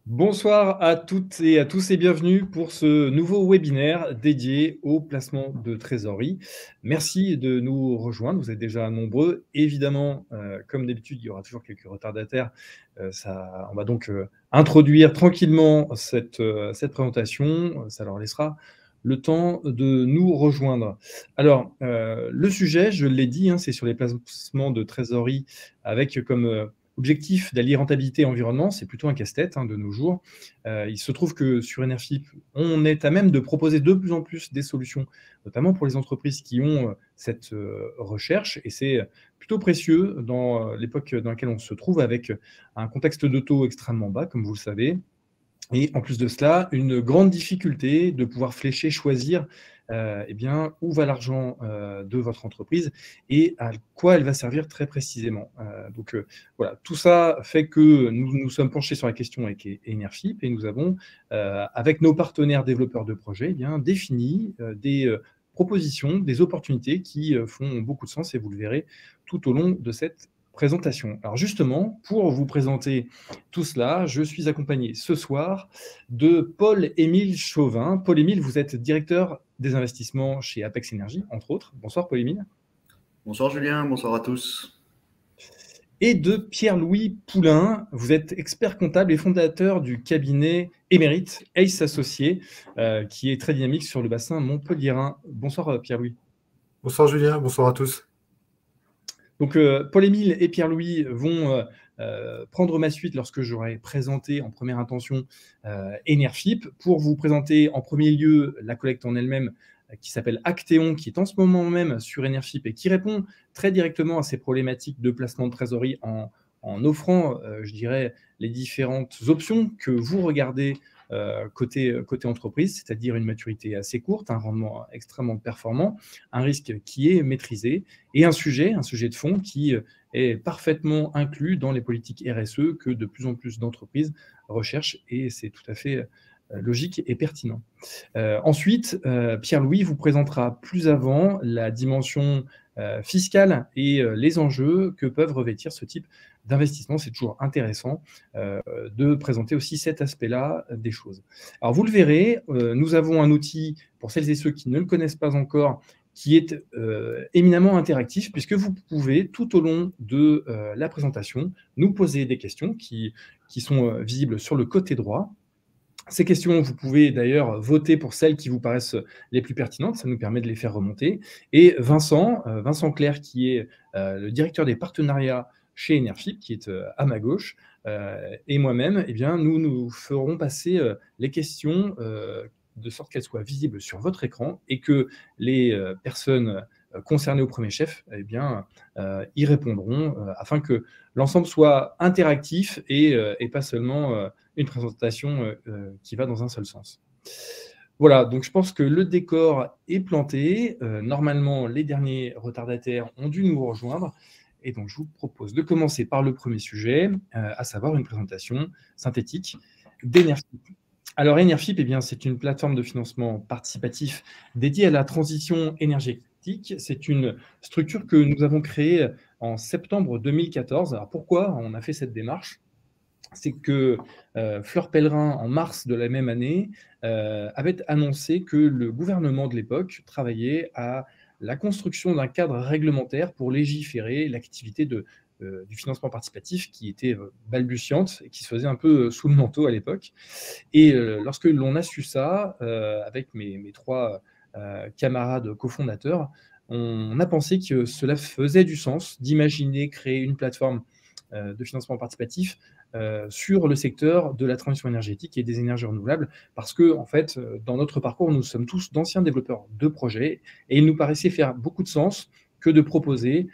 Bonsoir à toutes et à tous et bienvenue pour ce nouveau webinaire dédié au placement de trésorerie. Merci de nous rejoindre, vous êtes déjà nombreux. Évidemment, comme d'habitude, il y aura toujours quelques retardataires. On va donc introduire tranquillement cette présentation. Ça leur laissera le temps de nous rejoindre. Alors, le sujet, je l'ai dit, c'est sur les placements de trésorerie avec comme objectif d'allier rentabilité et environnement. C'est plutôt un casse-tête de nos jours. Il se trouve que sur Enerfip, on est à même de proposer de plus en plus des solutions, notamment pour les entreprises qui ont cette recherche, et c'est plutôt précieux dans l'époque dans laquelle on se trouve, avec un contexte de taux extrêmement bas, comme vous le savez. Et en plus de cela, une grande difficulté de pouvoir flécher, choisir où va l'argent de votre entreprise et à quoi elle va servir très précisément. Voilà, tout ça fait que nous nous sommes penchés sur la question avec Enerfip, et nous avons, avec nos partenaires développeurs de projets, défini des propositions, des opportunités qui font beaucoup de sens, et vous le verrez tout au long de cette présentation. Alors justement, pour vous présenter tout cela, je suis accompagné ce soir de Paul-Émile Chauvin. Paul-Émile, vous êtes directeur des investissements chez Apex Energy, entre autres. Bonsoir Paul-Émile. Bonsoir Julien, bonsoir à tous. Et de Pierre-Louis Poulain, vous êtes expert comptable et fondateur du cabinet Émérite Ace Associés, qui est très dynamique sur le bassin montpelliérain. Bonsoir Pierre-Louis. Bonsoir Julien, bonsoir à tous. Donc, Paul-Émile et Pierre-Louis vont prendre ma suite lorsque j'aurai présenté en première intention Enerfip, pour vous présenter en premier lieu la collecte en elle-même, qui s'appelle Actéon, qui est en ce moment même sur Enerfip et qui répond très directement à ces problématiques de placement de trésorerie en offrant, je dirais, les différentes options que vous regardez côté entreprise, c'est-à-dire une maturité assez courte, un rendement extrêmement performant, un risque qui est maîtrisé, et un sujet de fond qui est parfaitement inclus dans les politiques RSE que de plus en plus d'entreprises recherchent, et c'est tout à fait logique et pertinent. Ensuite, Pierre-Louis vous présentera plus avant la dimension fiscale et les enjeux que peuvent revêtir ce type d'investissement. C'est toujours intéressant de présenter aussi cet aspect-là des choses. Alors, vous le verrez, nous avons un outil, pour celles et ceux qui ne le connaissent pas encore, qui est éminemment interactif, puisque vous pouvez, tout au long de la présentation, nous poser des questions qui sont visibles sur le côté droit. Ces questions, vous pouvez d'ailleurs voter pour celles qui vous paraissent les plus pertinentes, ça nous permet de les faire remonter. Et Vincent Clerc, qui est le directeur des partenariats chez Enerfip, qui est à ma gauche, et moi-même, nous ferons passer les questions de sorte qu'elles soient visibles sur votre écran, et que les personnes concernées au premier chef y répondront, afin que l'ensemble soit interactif et pas seulement une présentation qui va dans un seul sens. Voilà, donc je pense que le décor est planté. Normalement, les derniers retardataires ont dû nous rejoindre. Et donc, je vous propose de commencer par le premier sujet, à savoir une présentation synthétique d'Enerfip. Alors, Enerfip, c'est une plateforme de financement participatif dédiée à la transition énergétique. C'est une structure que nous avons créée en septembre 2014. Alors, pourquoi on a fait cette démarche ? C'est que Fleur Pellerin, en mars de la même année, avait annoncé que le gouvernement de l'époque travaillait à la construction d'un cadre réglementaire pour légiférer l'activité du financement participatif, qui était balbutiante et qui se faisait un peu sous le manteau à l'époque. Et lorsque l'on a su ça, avec mes trois camarades cofondateurs, on a pensé que cela faisait du sens d'imaginer créer une plateforme de financement participatif sur le secteur de la transition énergétique et des énergies renouvelables, parce que, en fait, dans notre parcours, nous sommes tous d'anciens développeurs de projets, et il nous paraissait faire beaucoup de sens que de proposer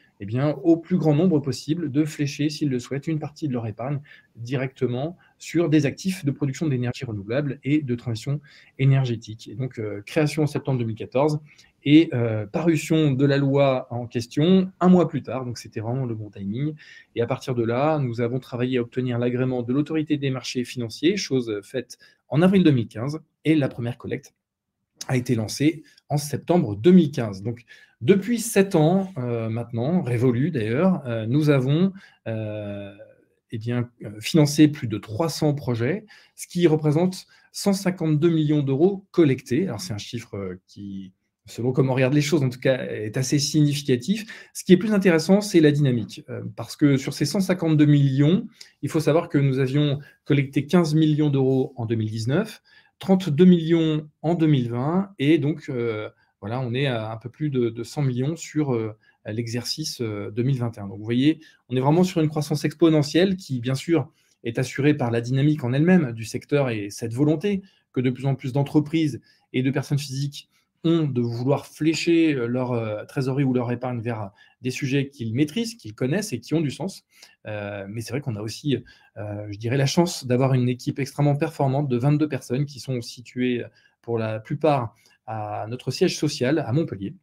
au plus grand nombre possible de flécher, s'ils le souhaitent, une partie de leur épargne directement sur des actifs de production d'énergie renouvelable et de transition énergétique. Et donc, création en septembre 2014, et parution de la loi en question un mois plus tard, donc c'était vraiment le bon timing. Et à partir de là, nous avons travaillé à obtenir l'agrément de l'autorité des marchés financiers, chose faite en avril 2015, et la première collecte a été lancée en septembre 2015. Donc, depuis 7 ans maintenant, révolus d'ailleurs, nous avons financé plus de 300 projets, ce qui représente 152 millions d'euros collectés. Alors, c'est un chiffre qui, selon comment on regarde les choses, en tout cas, est assez significatif. Ce qui est plus intéressant, c'est la dynamique. Parce que sur ces 152 millions, il faut savoir que nous avions collecté 15 millions d'euros en 2019, 32 millions en 2020, et donc, voilà, on est à un peu plus de 100 millions sur l'exercice 2021. Donc, vous voyez, on est vraiment sur une croissance exponentielle qui, bien sûr, est assurée par la dynamique en elle-même du secteur et cette volonté que de plus en plus d'entreprises et de personnes physiques ont de vouloir flécher leur trésorerie ou leur épargne vers des sujets qu'ils maîtrisent, qu'ils connaissent et qui ont du sens. Mais c'est vrai qu'on a aussi, je dirais, la chance d'avoir une équipe extrêmement performante de 22 personnes qui sont situées pour la plupart à notre siège social à Montpellier.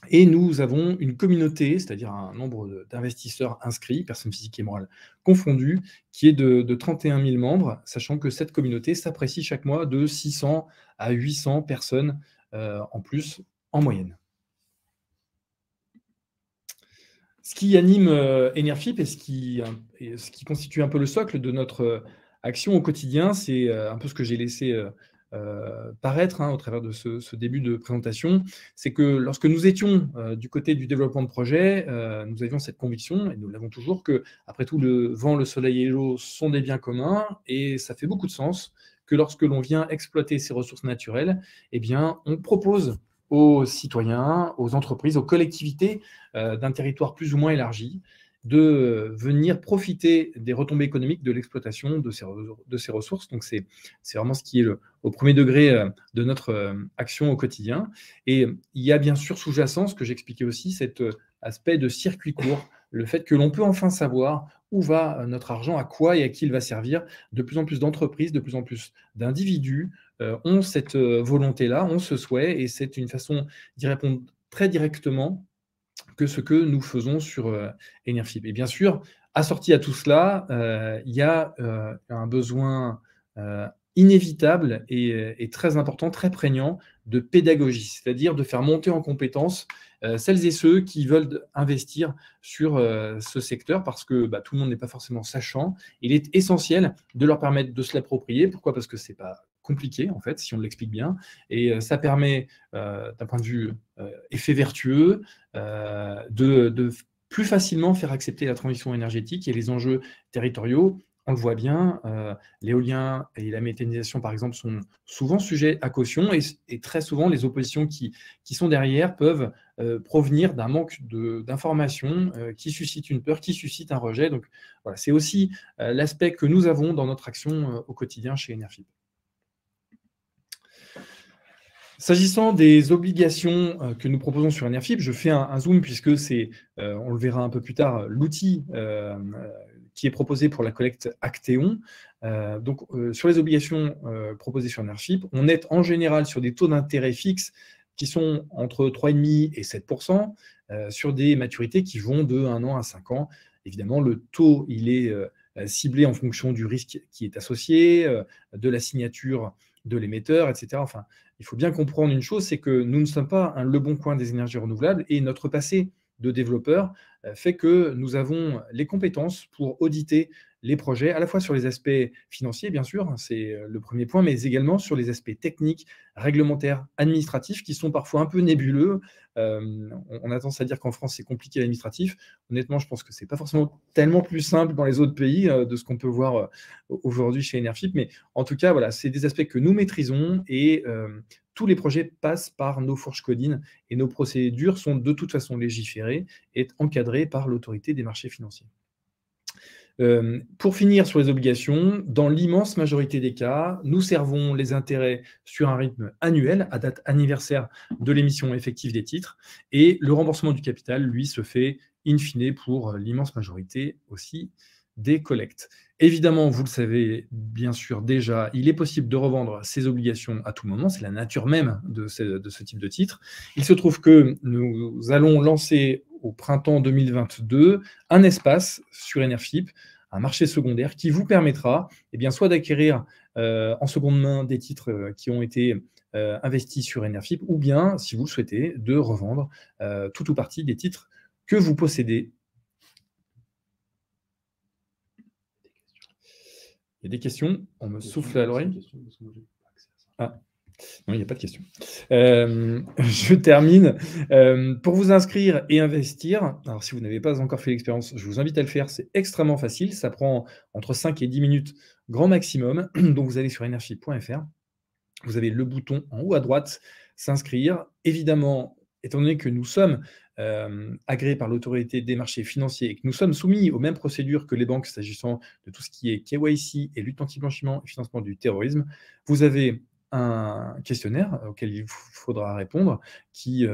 Et nous avons une communauté, c'est-à-dire un nombre d'investisseurs inscrits, personnes physiques et morales confondues, qui est de 31 000 membres, sachant que cette communauté s'apprécie chaque mois de 600 à 800 personnes en plus, en moyenne. Ce qui anime Enerfip et ce qui constitue un peu le socle de notre action au quotidien, c'est un peu ce que j'ai laissé paraître au travers de ce début de présentation, c'est que lorsque nous étions du côté du développement de projet, nous avions cette conviction, et nous l'avons toujours, que après tout, le vent, le soleil et l'eau sont des biens communs, et ça fait beaucoup de sens que lorsque l'on vient exploiter ces ressources naturelles, eh bien, on propose aux citoyens, aux entreprises, aux collectivités d'un territoire plus ou moins élargi, de venir profiter des retombées économiques de l'exploitation de ces ressources. Donc, c'est vraiment ce qui est au premier degré de notre action au quotidien. Et il y a bien sûr sous-jacent, ce que j'expliquais aussi, cet aspect de circuit court, le fait que l'on peut enfin savoir où va notre argent, à quoi et à qui il va servir. De plus en plus d'entreprises, de plus en plus d'individus ont cette volonté-là, ont ce souhait, et c'est une façon d'y répondre très directement que ce que nous faisons sur Enerfip. Et bien sûr, assorti à tout cela, il y a un besoin inévitable et très important, très prégnant de pédagogie, c'est-à-dire de faire monter en compétence celles et ceux qui veulent investir sur ce secteur, parce que tout le monde n'est pas forcément sachant. Il est essentiel de leur permettre de se l'approprier. Pourquoi ? Parce que ce n'est pas compliqué, en fait, si on l'explique bien. Et ça permet, d'un point de vue effet vertueux, de plus facilement faire accepter la transition énergétique et les enjeux territoriaux. On le voit bien, l'éolien et la méthanisation, par exemple, sont souvent sujets à caution, et très souvent, les oppositions qui sont derrière peuvent provenir d'un manque d'informations qui suscite une peur, qui suscite un rejet. Donc, voilà, c'est aussi l'aspect que nous avons dans notre action au quotidien chez Enerfip. S'agissant des obligations que nous proposons sur Enerfip, je fais un zoom puisque c'est, on le verra un peu plus tard, l'outil qui est proposé pour la collecte Actéon. Donc, sur les obligations proposées sur Enerfip, on est en général sur des taux d'intérêt fixes qui sont entre 3,5 et 7%, sur des maturités qui vont de 1 an à 5 ans. Évidemment, le taux, il est ciblé en fonction du risque qui est associé, de la signature de l'émetteur, etc. Enfin, il faut bien comprendre une chose, c'est que nous ne sommes pas le bon coin des énergies renouvelables, et notre passé de développeur fait que nous avons les compétences pour auditer les projets, à la fois sur les aspects financiers, bien sûr, c'est le premier point, mais également sur les aspects techniques, réglementaires, administratifs, qui sont parfois un peu nébuleux. On a tendance à dire qu'en France, c'est compliqué l'administratif. Honnêtement, je pense que ce n'est pas forcément tellement plus simple dans les autres pays de ce qu'on peut voir aujourd'hui chez Enerfip. Mais en tout cas, voilà, c'est des aspects que nous maîtrisons, et tous les projets passent par nos fourches codines, et nos procédures sont de toute façon légiférées et encadrées par l'autorité des marchés financiers. Pour finir sur les obligations, dans l'immense majorité des cas, nous servons les intérêts sur un rythme annuel, à date anniversaire de l'émission effective des titres, et le remboursement du capital, lui, se fait in fine pour l'immense majorité aussi des collectes. Évidemment, vous le savez bien sûr déjà, il est possible de revendre ces obligations à tout moment, c'est la nature même de ce type de titre. Il se trouve que nous allons lancer au printemps 2022 un espace sur Enerfip, un marché secondaire qui vous permettra soit d'acquérir en seconde main des titres qui ont été investis sur Enerfip, ou bien, si vous le souhaitez, de revendre tout ou partie des titres que vous possédez. Il y a des questions? On me souffle à l'oreille. Ah, non, il n'y a pas de question. Je termine. Pour vous inscrire et investir, alors si vous n'avez pas encore fait l'expérience, je vous invite à le faire. C'est extrêmement facile. Ça prend entre 5 et 10 minutes grand maximum. Donc, vous allez sur energy.fr. Vous avez le bouton en haut à droite, s'inscrire. Évidemment, étant donné que nous sommes agréés par l'autorité des marchés financiers et que nous sommes soumis aux mêmes procédures que les banques s'agissant de tout ce qui est KYC et lutte anti-blanchiment et financement du terrorisme, vous avez un questionnaire auquel il faudra répondre qui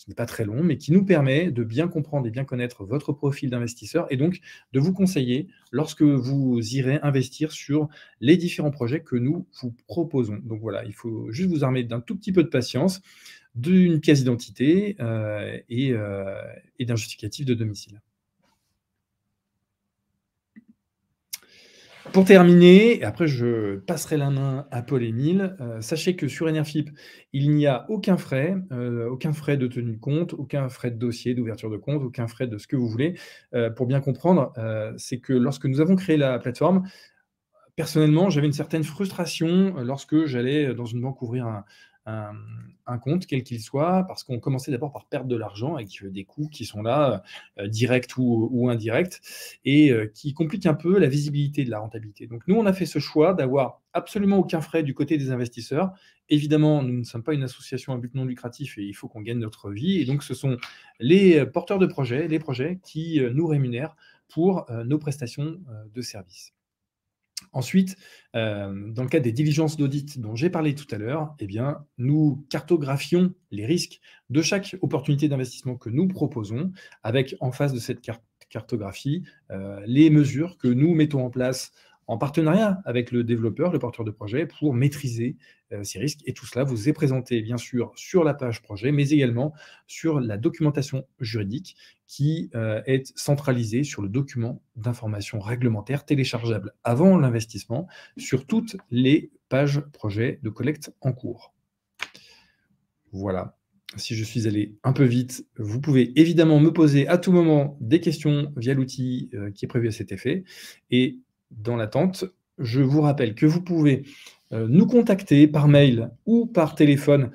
n'est pas très long, mais qui nous permet de bien comprendre et bien connaître votre profil d'investisseur et donc de vous conseiller lorsque vous irez investir sur les différents projets que nous vous proposons. Donc voilà, il faut juste vous armer d'un tout petit peu de patience, d'une pièce d'identité et d'un justificatif de domicile. Pour terminer, et après je passerai la main à Paul-Émile, sachez que sur Enerfip, il n'y a aucun frais de tenue de compte, aucun frais de dossier, d'ouverture de compte, aucun frais de ce que vous voulez. Pour bien comprendre, c'est que lorsque nous avons créé la plateforme, personnellement, j'avais une certaine frustration lorsque j'allais dans une banque ouvrir un compte, quel qu'il soit, parce qu'on commençait d'abord par perdre de l'argent avec des coûts qui sont là, directs ou indirects, et qui compliquent un peu la visibilité de la rentabilité. Donc nous, on a fait ce choix d'avoir absolument aucun frais du côté des investisseurs. Évidemment, nous ne sommes pas une association à but non lucratif et il faut qu'on gagne notre vie. Et donc, ce sont les porteurs de projets, les projets qui nous rémunèrent pour nos prestations de services. Ensuite, dans le cadre des diligences d'audit dont j'ai parlé tout à l'heure, eh bien, nous cartographions les risques de chaque opportunité d'investissement que nous proposons, avec en face de cette cartographie les mesures que nous mettons en place en partenariat avec le développeur, le porteur de projet, pour maîtriser ces risques. Et tout cela vous est présenté, bien sûr, sur la page projet, mais également sur la documentation juridique qui est centralisée sur le document d'information réglementaire téléchargeable avant l'investissement sur toutes les pages projet de collecte en cours. Voilà. Si je suis allé un peu vite, vous pouvez évidemment me poser à tout moment des questions via l'outil qui est prévu à cet effet. Et dans l'attente, je vous rappelle que vous pouvez nous contacter par mail ou par téléphone,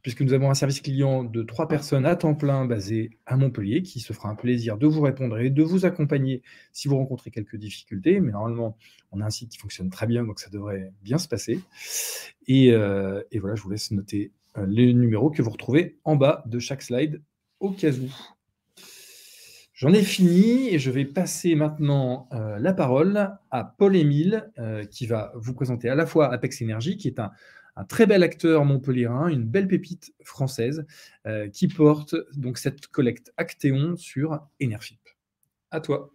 puisque nous avons un service client de 3 personnes à temps plein basé à Montpellier, qui se fera un plaisir de vous répondre et de vous accompagner si vous rencontrez quelques difficultés. Mais normalement, on a un site qui fonctionne très bien, donc ça devrait bien se passer. Et voilà, je vous laisse noter les numéros que vous retrouvez en bas de chaque slide, au cas où. J'en ai fini et je vais passer maintenant la parole à Paul-Émile qui va vous présenter à la fois Apex Energy, qui est un très bel acteur montpelliérain, une belle pépite française qui porte donc cette collecte Actéon sur Enerfip. À toi.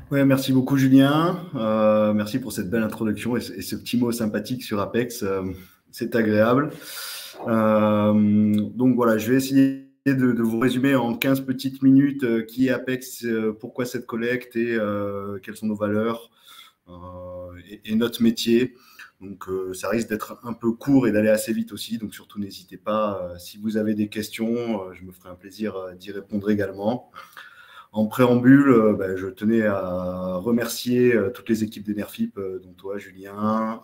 Ouais, merci beaucoup Julien. Merci pour cette belle introduction et ce petit mot sympathique sur Apex. C'est agréable. Donc voilà, je vais essayer de vous résumer en 15 petites minutes qui est Apex, pourquoi cette collecte et quelles sont nos valeurs et notre métier. Donc ça risque d'être un peu court et d'aller assez vite aussi, donc surtout n'hésitez pas, si vous avez des questions, je me ferai un plaisir d'y répondre également. En préambule, je tenais à remercier toutes les équipes d'Enerfip, dont toi, Julien,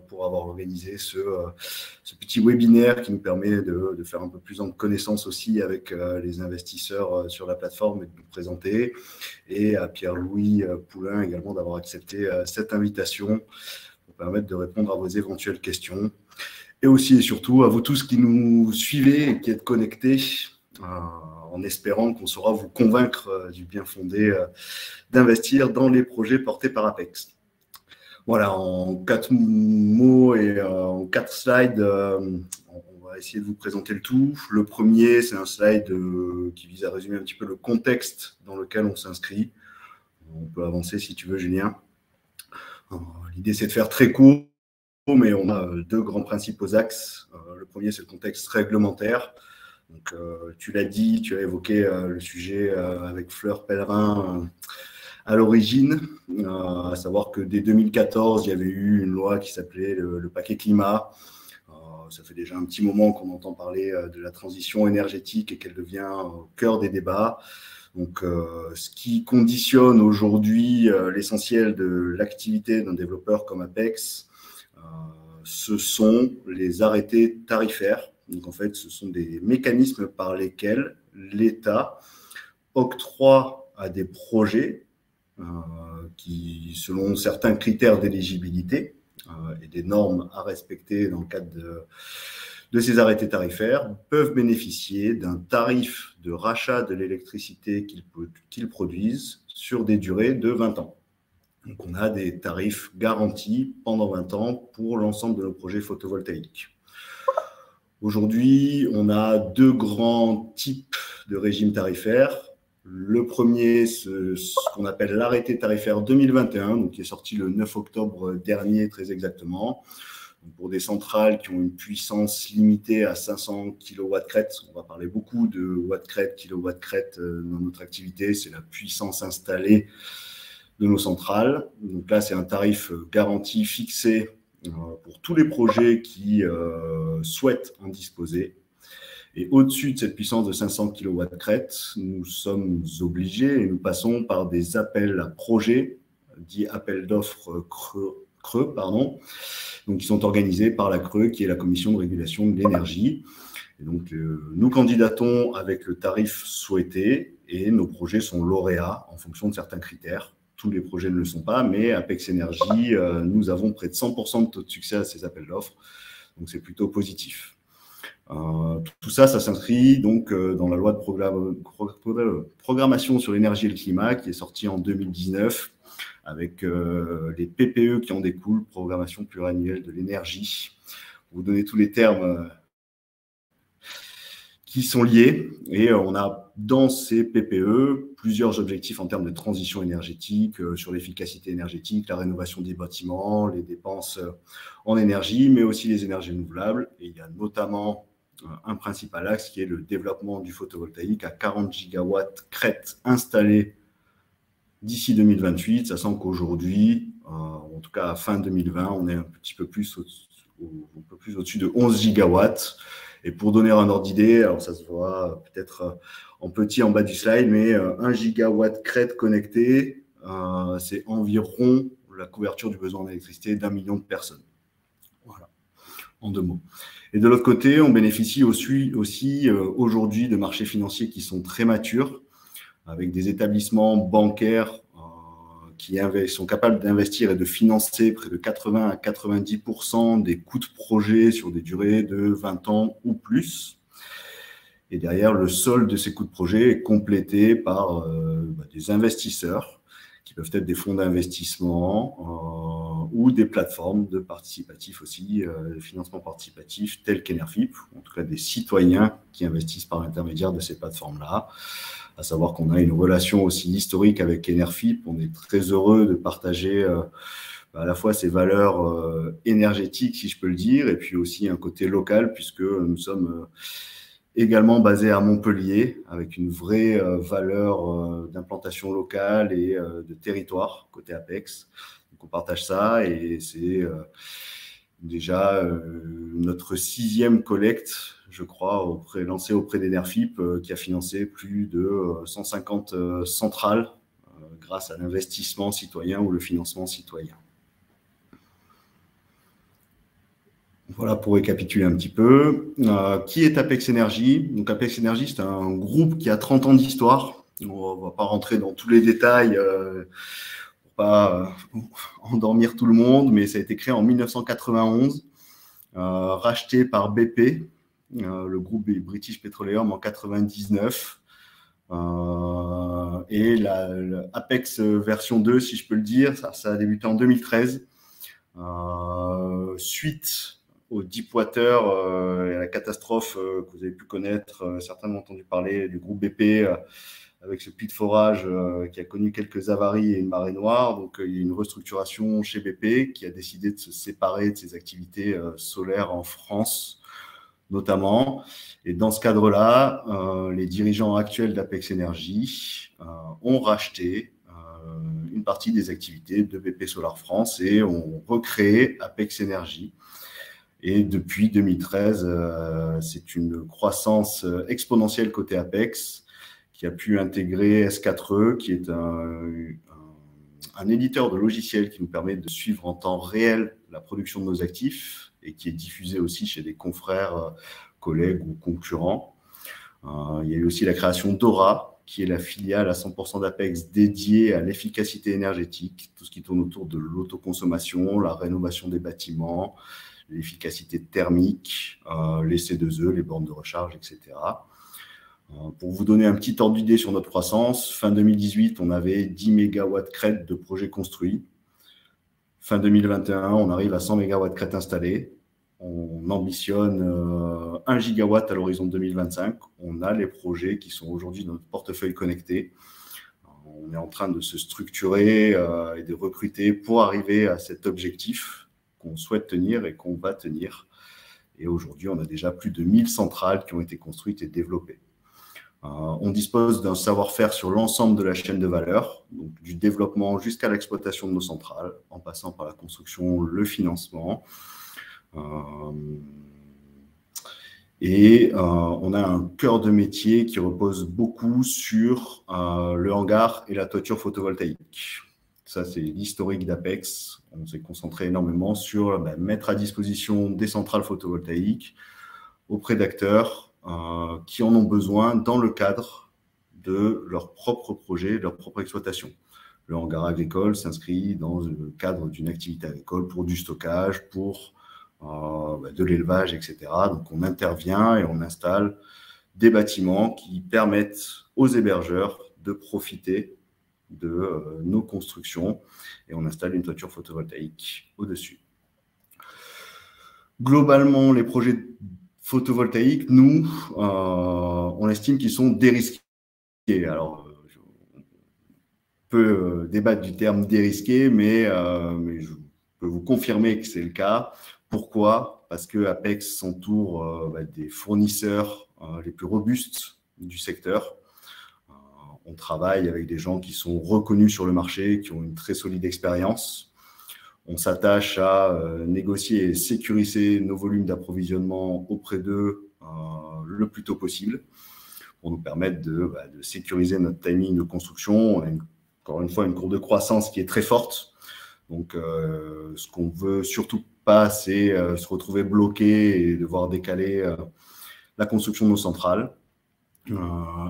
pour avoir organisé ce petit webinaire qui nous permet de faire un peu plus en connaissance aussi avec les investisseurs sur la plateforme et de nous présenter. Et à Pierre-Louis Poulain également d'avoir accepté cette invitation pour permettre de répondre à vos éventuelles questions. Et aussi et surtout à vous tous qui nous suivez et qui êtes connectés, en espérant qu'on saura vous convaincre du bien fondé d'investir dans les projets portés par Apex. Voilà, en 4 mots et en 4 slides, on va essayer de vous présenter le tout. Le premier, c'est un slide qui vise à résumer un petit peu le contexte dans lequel on s'inscrit. On peut avancer si tu veux, Julien. L'idée, c'est de faire très court, mais on a 2 grands principaux axes. Le premier, c'est le contexte réglementaire. Donc, tu l'as dit, tu as évoqué le sujet avec Fleur Pellerin à l'origine, à savoir que dès 2014, il y avait eu une loi qui s'appelait le paquet climat. Ça fait déjà un petit moment qu'on entend parler de la transition énergétique et qu'elle devient au cœur des débats. Donc, ce qui conditionne aujourd'hui l'essentiel de l'activité d'un développeur comme Apex, ce sont les arrêtés tarifaires. Donc, en fait, ce sont des mécanismes par lesquels l'État octroie à des projets qui, selon certains critères d'éligibilité et des normes à respecter dans le cadre de ces arrêtés tarifaires, peuvent bénéficier d'un tarif de rachat de l'électricité qu'ils produisent sur des durées de 20 ans. Donc, on a des tarifs garantis pendant 20 ans pour l'ensemble de nos projets photovoltaïques. Aujourd'hui, on a deux grands types de régimes tarifaires. Le premier, ce qu'on appelle l'arrêté tarifaire 2021, donc qui est sorti le 9 octobre dernier, très exactement. Donc pour des centrales qui ont une puissance limitée à 500 kW crête, on va parler beaucoup de watts crête, kilowatts crête dans notre activité, c'est la puissance installée de nos centrales. Donc là, c'est un tarif garanti fixé pour tous les projets qui souhaitent en disposer. Et au-dessus de cette puissance de 500 kW crête, nous sommes obligés et nous passons par des appels à projets, dits appels d'offres CRE, donc qui sont organisés par la CRE, qui est la Commission de régulation de l'énergie. Et donc, nous candidatons avec le tarif souhaité et nos projets sont lauréats en fonction de certains critères. Tous les projets ne le sont pas, mais Apex Énergie, nous avons près de 100% de taux de succès à ces appels d'offres. Donc, c'est plutôt positif. Tout ça, ça s'inscrit donc dans la loi de programmation sur l'énergie et le climat qui est sortie en 2019 avec les PPE qui en découlent, programmation pluriannuelle de l'énergie. Pour vous donner tous les termes qui sont liés et on a dans ces PPE plusieurs objectifs en termes de transition énergétique, sur l'efficacité énergétique, la rénovation des bâtiments, les dépenses en énergie, mais aussi les énergies renouvelables. Et il y a notamment un principal axe qui est le développement du photovoltaïque à 40 gigawatts crête installés d'ici 2028, sachant qu'aujourd'hui, en tout cas à fin 2020, on est un petit peu plus au-dessus de 11 gigawatts. Et pour donner un ordre d'idée, alors ça se voit peut-être en petit en bas du slide, mais 1 gigawatt crête connecté, c'est environ la couverture du besoin en électricité d'1 million de personnes. Voilà, en deux mots. Et de l'autre côté, on bénéficie aussi aujourd'hui de marchés financiers qui sont très matures, avec des établissements bancaires qui sont capables d'investir et de financer près de 80 à 90% des coûts de projet sur des durées de 20 ans ou plus. Et derrière, le solde de ces coûts de projet est complété par des investisseurs qui peuvent être des fonds d'investissement ou des plateformes de participatifs aussi, de financement participatif tels qu'Enerfip, en tout cas des citoyens qui investissent par l'intermédiaire de ces plateformes-là. À savoir qu'on a une relation aussi historique avec Enerfip. On est très heureux de partager à la fois ces valeurs énergétiques, si je peux le dire, et puis aussi un côté local, puisque nous sommes également basés à Montpellier, avec une vraie valeur d'implantation locale et de territoire, côté Apex. Donc on partage ça et c'est déjà notre 6e collecte, je crois, lancée auprès d'Enerfip, qui a financé plus de 150 centrales grâce à l'investissement citoyen ou le financement citoyen. Voilà pour récapituler un petit peu. Qui est Apex Énergie? Donc Apex Énergie, c'est un groupe qui a 30 ans d'histoire. On ne va pas rentrer dans tous les détails pour pas endormir tout le monde, mais ça a été créé en 1991, racheté par BP, le groupe British Petroleum en 99. Et la Apex version 2, si je peux le dire, ça a débuté en 2013. Suite au Deepwater et à la catastrophe que vous avez pu connaître, certainement entendu parler du groupe BP avec ce puits de forage qui a connu quelques avaries et une marée noire. Donc, il y a une restructuration chez BP qui a décidé de se séparer de ses activités solaires en France, notamment. Et dans ce cadre-là, les dirigeants actuels d'Apex Énergie ont racheté une partie des activités de BP Solar France et ont recréé Apex Énergie. Et depuis 2013, c'est une croissance exponentielle côté Apex qui a pu intégrer S4E, qui est un éditeur de logiciels qui nous permet de suivre en temps réel la production de nos actifs et qui est diffusé aussi chez des confrères, collègues ou concurrents. Il y a eu aussi la création d'Aura, qui est la filiale à 100% d'Apex dédiée à l'efficacité énergétique, tout ce qui tourne autour de l'autoconsommation, la rénovation des bâtiments, l'efficacité thermique, les C2E, les bornes de recharge, etc. Pour vous donner un petit ordre d'idée sur notre croissance, fin 2018, on avait 10 MW crête de projets construits. Fin 2021, on arrive à 100 MW crête installés. On ambitionne 1 gigawatt à l'horizon 2025. On a les projets qui sont aujourd'hui dans notre portefeuille connecté. On est en train de se structurer et de recruter pour arriver à cet objectif qu'on souhaite tenir et qu'on va tenir. Et aujourd'hui, on a déjà plus de 1000 centrales qui ont été construites et développées. On dispose d'un savoir-faire sur l'ensemble de la chaîne de valeur, donc du développement jusqu'à l'exploitation de nos centrales, en passant par la construction, le financement. On a un cœur de métier qui repose beaucoup sur le hangar et la toiture photovoltaïque. Ça, c'est l'historique d'Apex. On s'est concentré énormément sur mettre à disposition des centrales photovoltaïques auprès d'acteurs qui en ont besoin dans le cadre de leur propre projet, de leur propre exploitation. Le hangar agricole s'inscrit dans le cadre d'une activité agricole pour du stockage, pour de l'élevage, etc. Donc, on intervient et on installe des bâtiments qui permettent aux hébergeurs de profiter de nos constructions et on installe une toiture photovoltaïque au-dessus. Globalement, les projets photovoltaïques, nous, on estime qu'ils sont dérisqués. Alors, on peut débattre du terme dérisqué, mais je peux vous confirmer que c'est le cas. Pourquoi? Parce que Apex s'entoure des fournisseurs les plus robustes du secteur. On travaille avec des gens qui sont reconnus sur le marché, qui ont une très solide expérience. On s'attache à négocier et sécuriser nos volumes d'approvisionnement auprès d'eux le plus tôt possible pour nous permettre de sécuriser notre timing de construction. On a encore une fois une courbe de croissance qui est très forte. Donc, ce qu'on veut surtout pas, c'est se retrouver bloqué et devoir décaler la construction de nos centrales.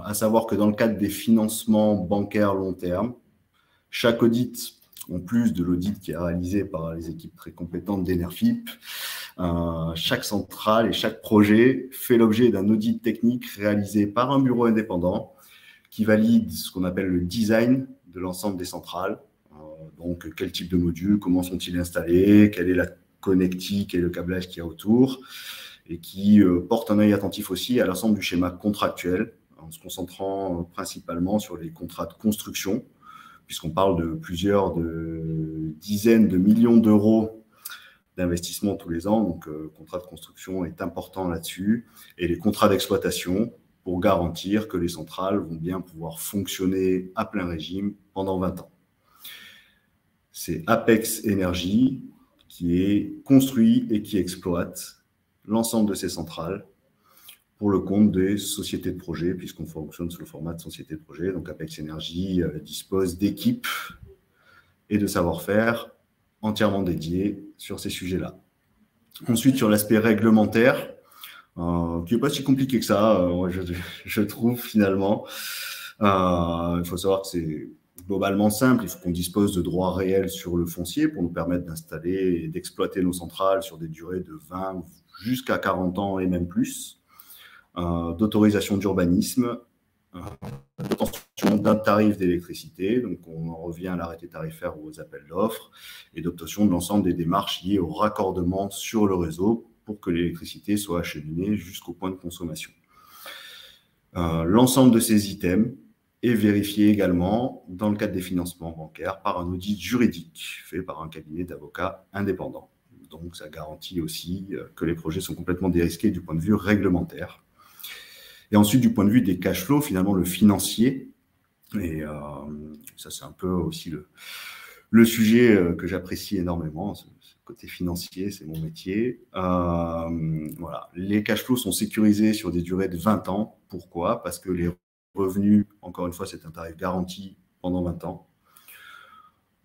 À savoir que dans le cadre des financements bancaires long terme, chaque audit, en plus de l'audit qui est réalisé par les équipes très compétentes d'Enerfip, chaque centrale et chaque projet fait l'objet d'un audit technique réalisé par un bureau indépendant qui valide ce qu'on appelle le design de l'ensemble des centrales. Donc, quel type de modules, comment sont-ils installés, quelle est la connectique et le câblage qu'il y a autour, et qui porte un œil attentif aussi à l'ensemble du schéma contractuel, en se concentrant principalement sur les contrats de construction, puisqu'on parle de plusieurs dizaines de millions d'euros d'investissement tous les ans. Donc, le contrat de construction est important là-dessus, et les contrats d'exploitation pour garantir que les centrales vont bien pouvoir fonctionner à plein régime pendant 20 ans. C'est Apex Energy qui est construit et qui exploite l'ensemble de ces centrales pour le compte des sociétés de projet, puisqu'on fonctionne sous le format de société de projet. Donc, Apex Energy dispose d'équipes et de savoir-faire entièrement dédiés sur ces sujets-là. Ensuite, sur l'aspect réglementaire, qui n'est pas si compliqué que ça, je trouve finalement. Il faut savoir que c'est globalement simple. Il faut qu'on dispose de droits réels sur le foncier pour nous permettre d'installer et d'exploiter nos centrales sur des durées de 20 jusqu'à 40 ans et même plus, d'autorisation d'urbanisme, d'obtention d'un tarif d'électricité, donc on en revient à l'arrêté tarifaire ou aux appels d'offres, et d'obtention de l'ensemble des démarches liées au raccordement sur le réseau pour que l'électricité soit acheminée jusqu'au point de consommation. L'ensemble de ces items est vérifié également dans le cadre des financements bancaires par un audit juridique fait par un cabinet d'avocats indépendant. Donc, ça garantit aussi que les projets sont complètement dérisqués du point de vue réglementaire. Et ensuite, du point de vue des cash flows, finalement, le financier, et ça, c'est un peu aussi le sujet que j'apprécie énormément. Ce côté financier, c'est mon métier. Voilà. Les cash flows sont sécurisés sur des durées de 20 ans. Pourquoi? Parce que les revenus, encore une fois, c'est un tarif garanti pendant 20 ans.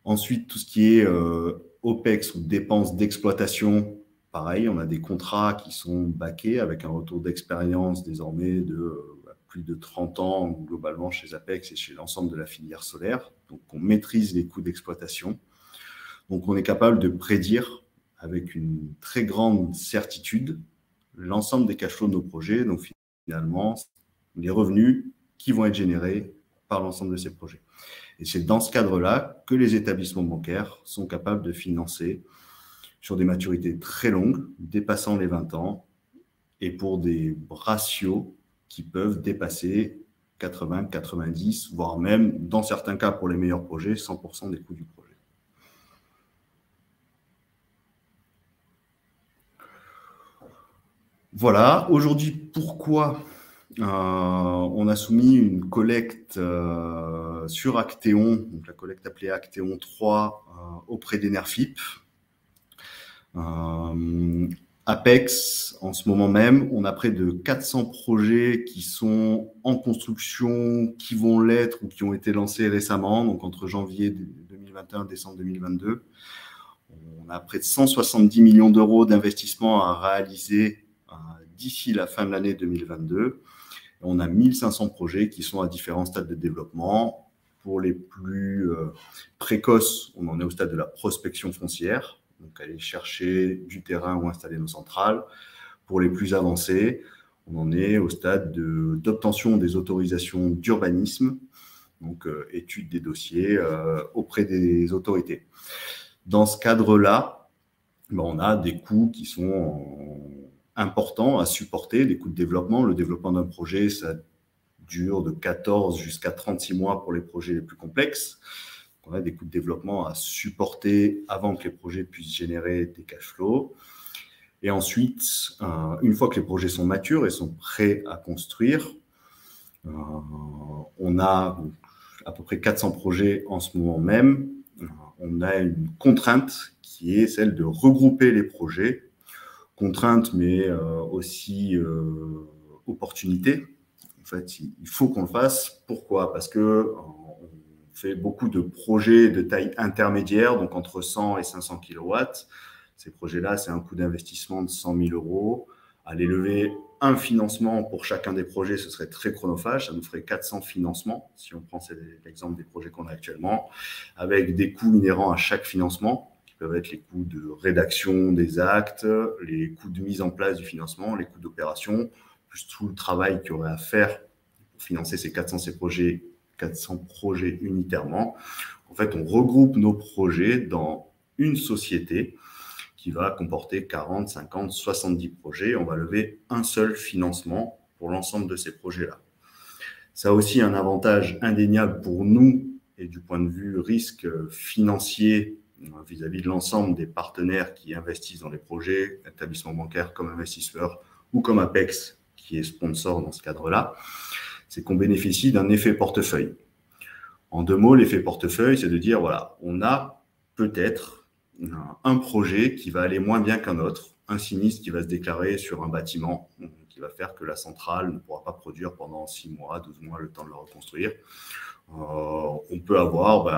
Ensuite, tout ce qui est OPEX ou dépenses d'exploitation, pareil, on a des contrats qui sont backés avec un retour d'expérience désormais de plus de 30 ans globalement chez Apex et chez l'ensemble de la filière solaire. Donc, on maîtrise les coûts d'exploitation. Donc, on est capable de prédire avec une très grande certitude l'ensemble des cash flows de nos projets. Donc, finalement, les revenus qui vont être générés par l'ensemble de ces projets. Et c'est dans ce cadre-là que les établissements bancaires sont capables de financer sur des maturités très longues, dépassant les 20 ans, et pour des ratios qui peuvent dépasser 80, 90, voire même, dans certains cas, pour les meilleurs projets, 100% des coûts du projet. Voilà, aujourd'hui, pourquoi on a soumis une collecte sur Actéon, donc la collecte appelée Actéon 3, auprès d'Enerfip. Apex, en ce moment même, on a près de 400 projets qui sont en construction, qui vont l'être ou qui ont été lancés récemment, donc entre janvier 2021 et décembre 2022. On a près de 170 millions d'euros d'investissement à réaliser d'ici la fin de l'année 2022. On a 1500 projets qui sont à différents stades de développement. Pour les plus précoces, on en est au stade de la prospection foncière, donc aller chercher du terrain ou installer nos centrales. Pour les plus avancés, on en est au stade d'obtention des autorisations d'urbanisme, donc étude des dossiers auprès des autorités. Dans ce cadre-là, on a des coûts qui sont importants à supporter, des coûts de développement. Le développement d'un projet, ça dure de 14 jusqu'à 36 mois pour les projets les plus complexes. On a des coûts de développement à supporter avant que les projets puissent générer des cash flows. Et ensuite, une fois que les projets sont matures et sont prêts à construire, on a à peu près 400 projets en ce moment même. On a une contrainte qui est celle de regrouper les projets. Contrainte, mais aussi opportunité. En fait, il faut qu'on le fasse. Pourquoi? Parce qu'on fait beaucoup de projets de taille intermédiaire, donc entre 100 et 500 kW. Ces projets-là, c'est un coût d'investissement de 100 000 euros. Aller lever un financement pour chacun des projets, ce serait très chronophage. Ça nous ferait 400 financements, si on prend l'exemple des projets qu'on a actuellement, avec des coûts inhérents à chaque financement, qui peuvent être les coûts de rédaction des actes, les coûts de mise en place du financement, les coûts d'opération, plus tout le travail qu'il y aurait à faire pour financer ces 400 projets unitairement. En fait, on regroupe nos projets dans une société qui va comporter 40, 50, 70 projets. On va lever un seul financement pour l'ensemble de ces projets-là. Ça a aussi un avantage indéniable pour nous et du point de vue risque financier vis-à-vis de l'ensemble des partenaires qui investissent dans les projets, établissements bancaires comme investisseurs ou comme Apex qui est sponsor dans ce cadre-là, c'est qu'on bénéficie d'un effet portefeuille. En deux mots, l'effet portefeuille, c'est de dire, voilà, on a peut-être un projet qui va aller moins bien qu'un autre, un sinistre qui va se déclarer sur un bâtiment, qui va faire que la centrale ne pourra pas produire pendant 6 mois, 12 mois, le temps de la reconstruire. On peut avoir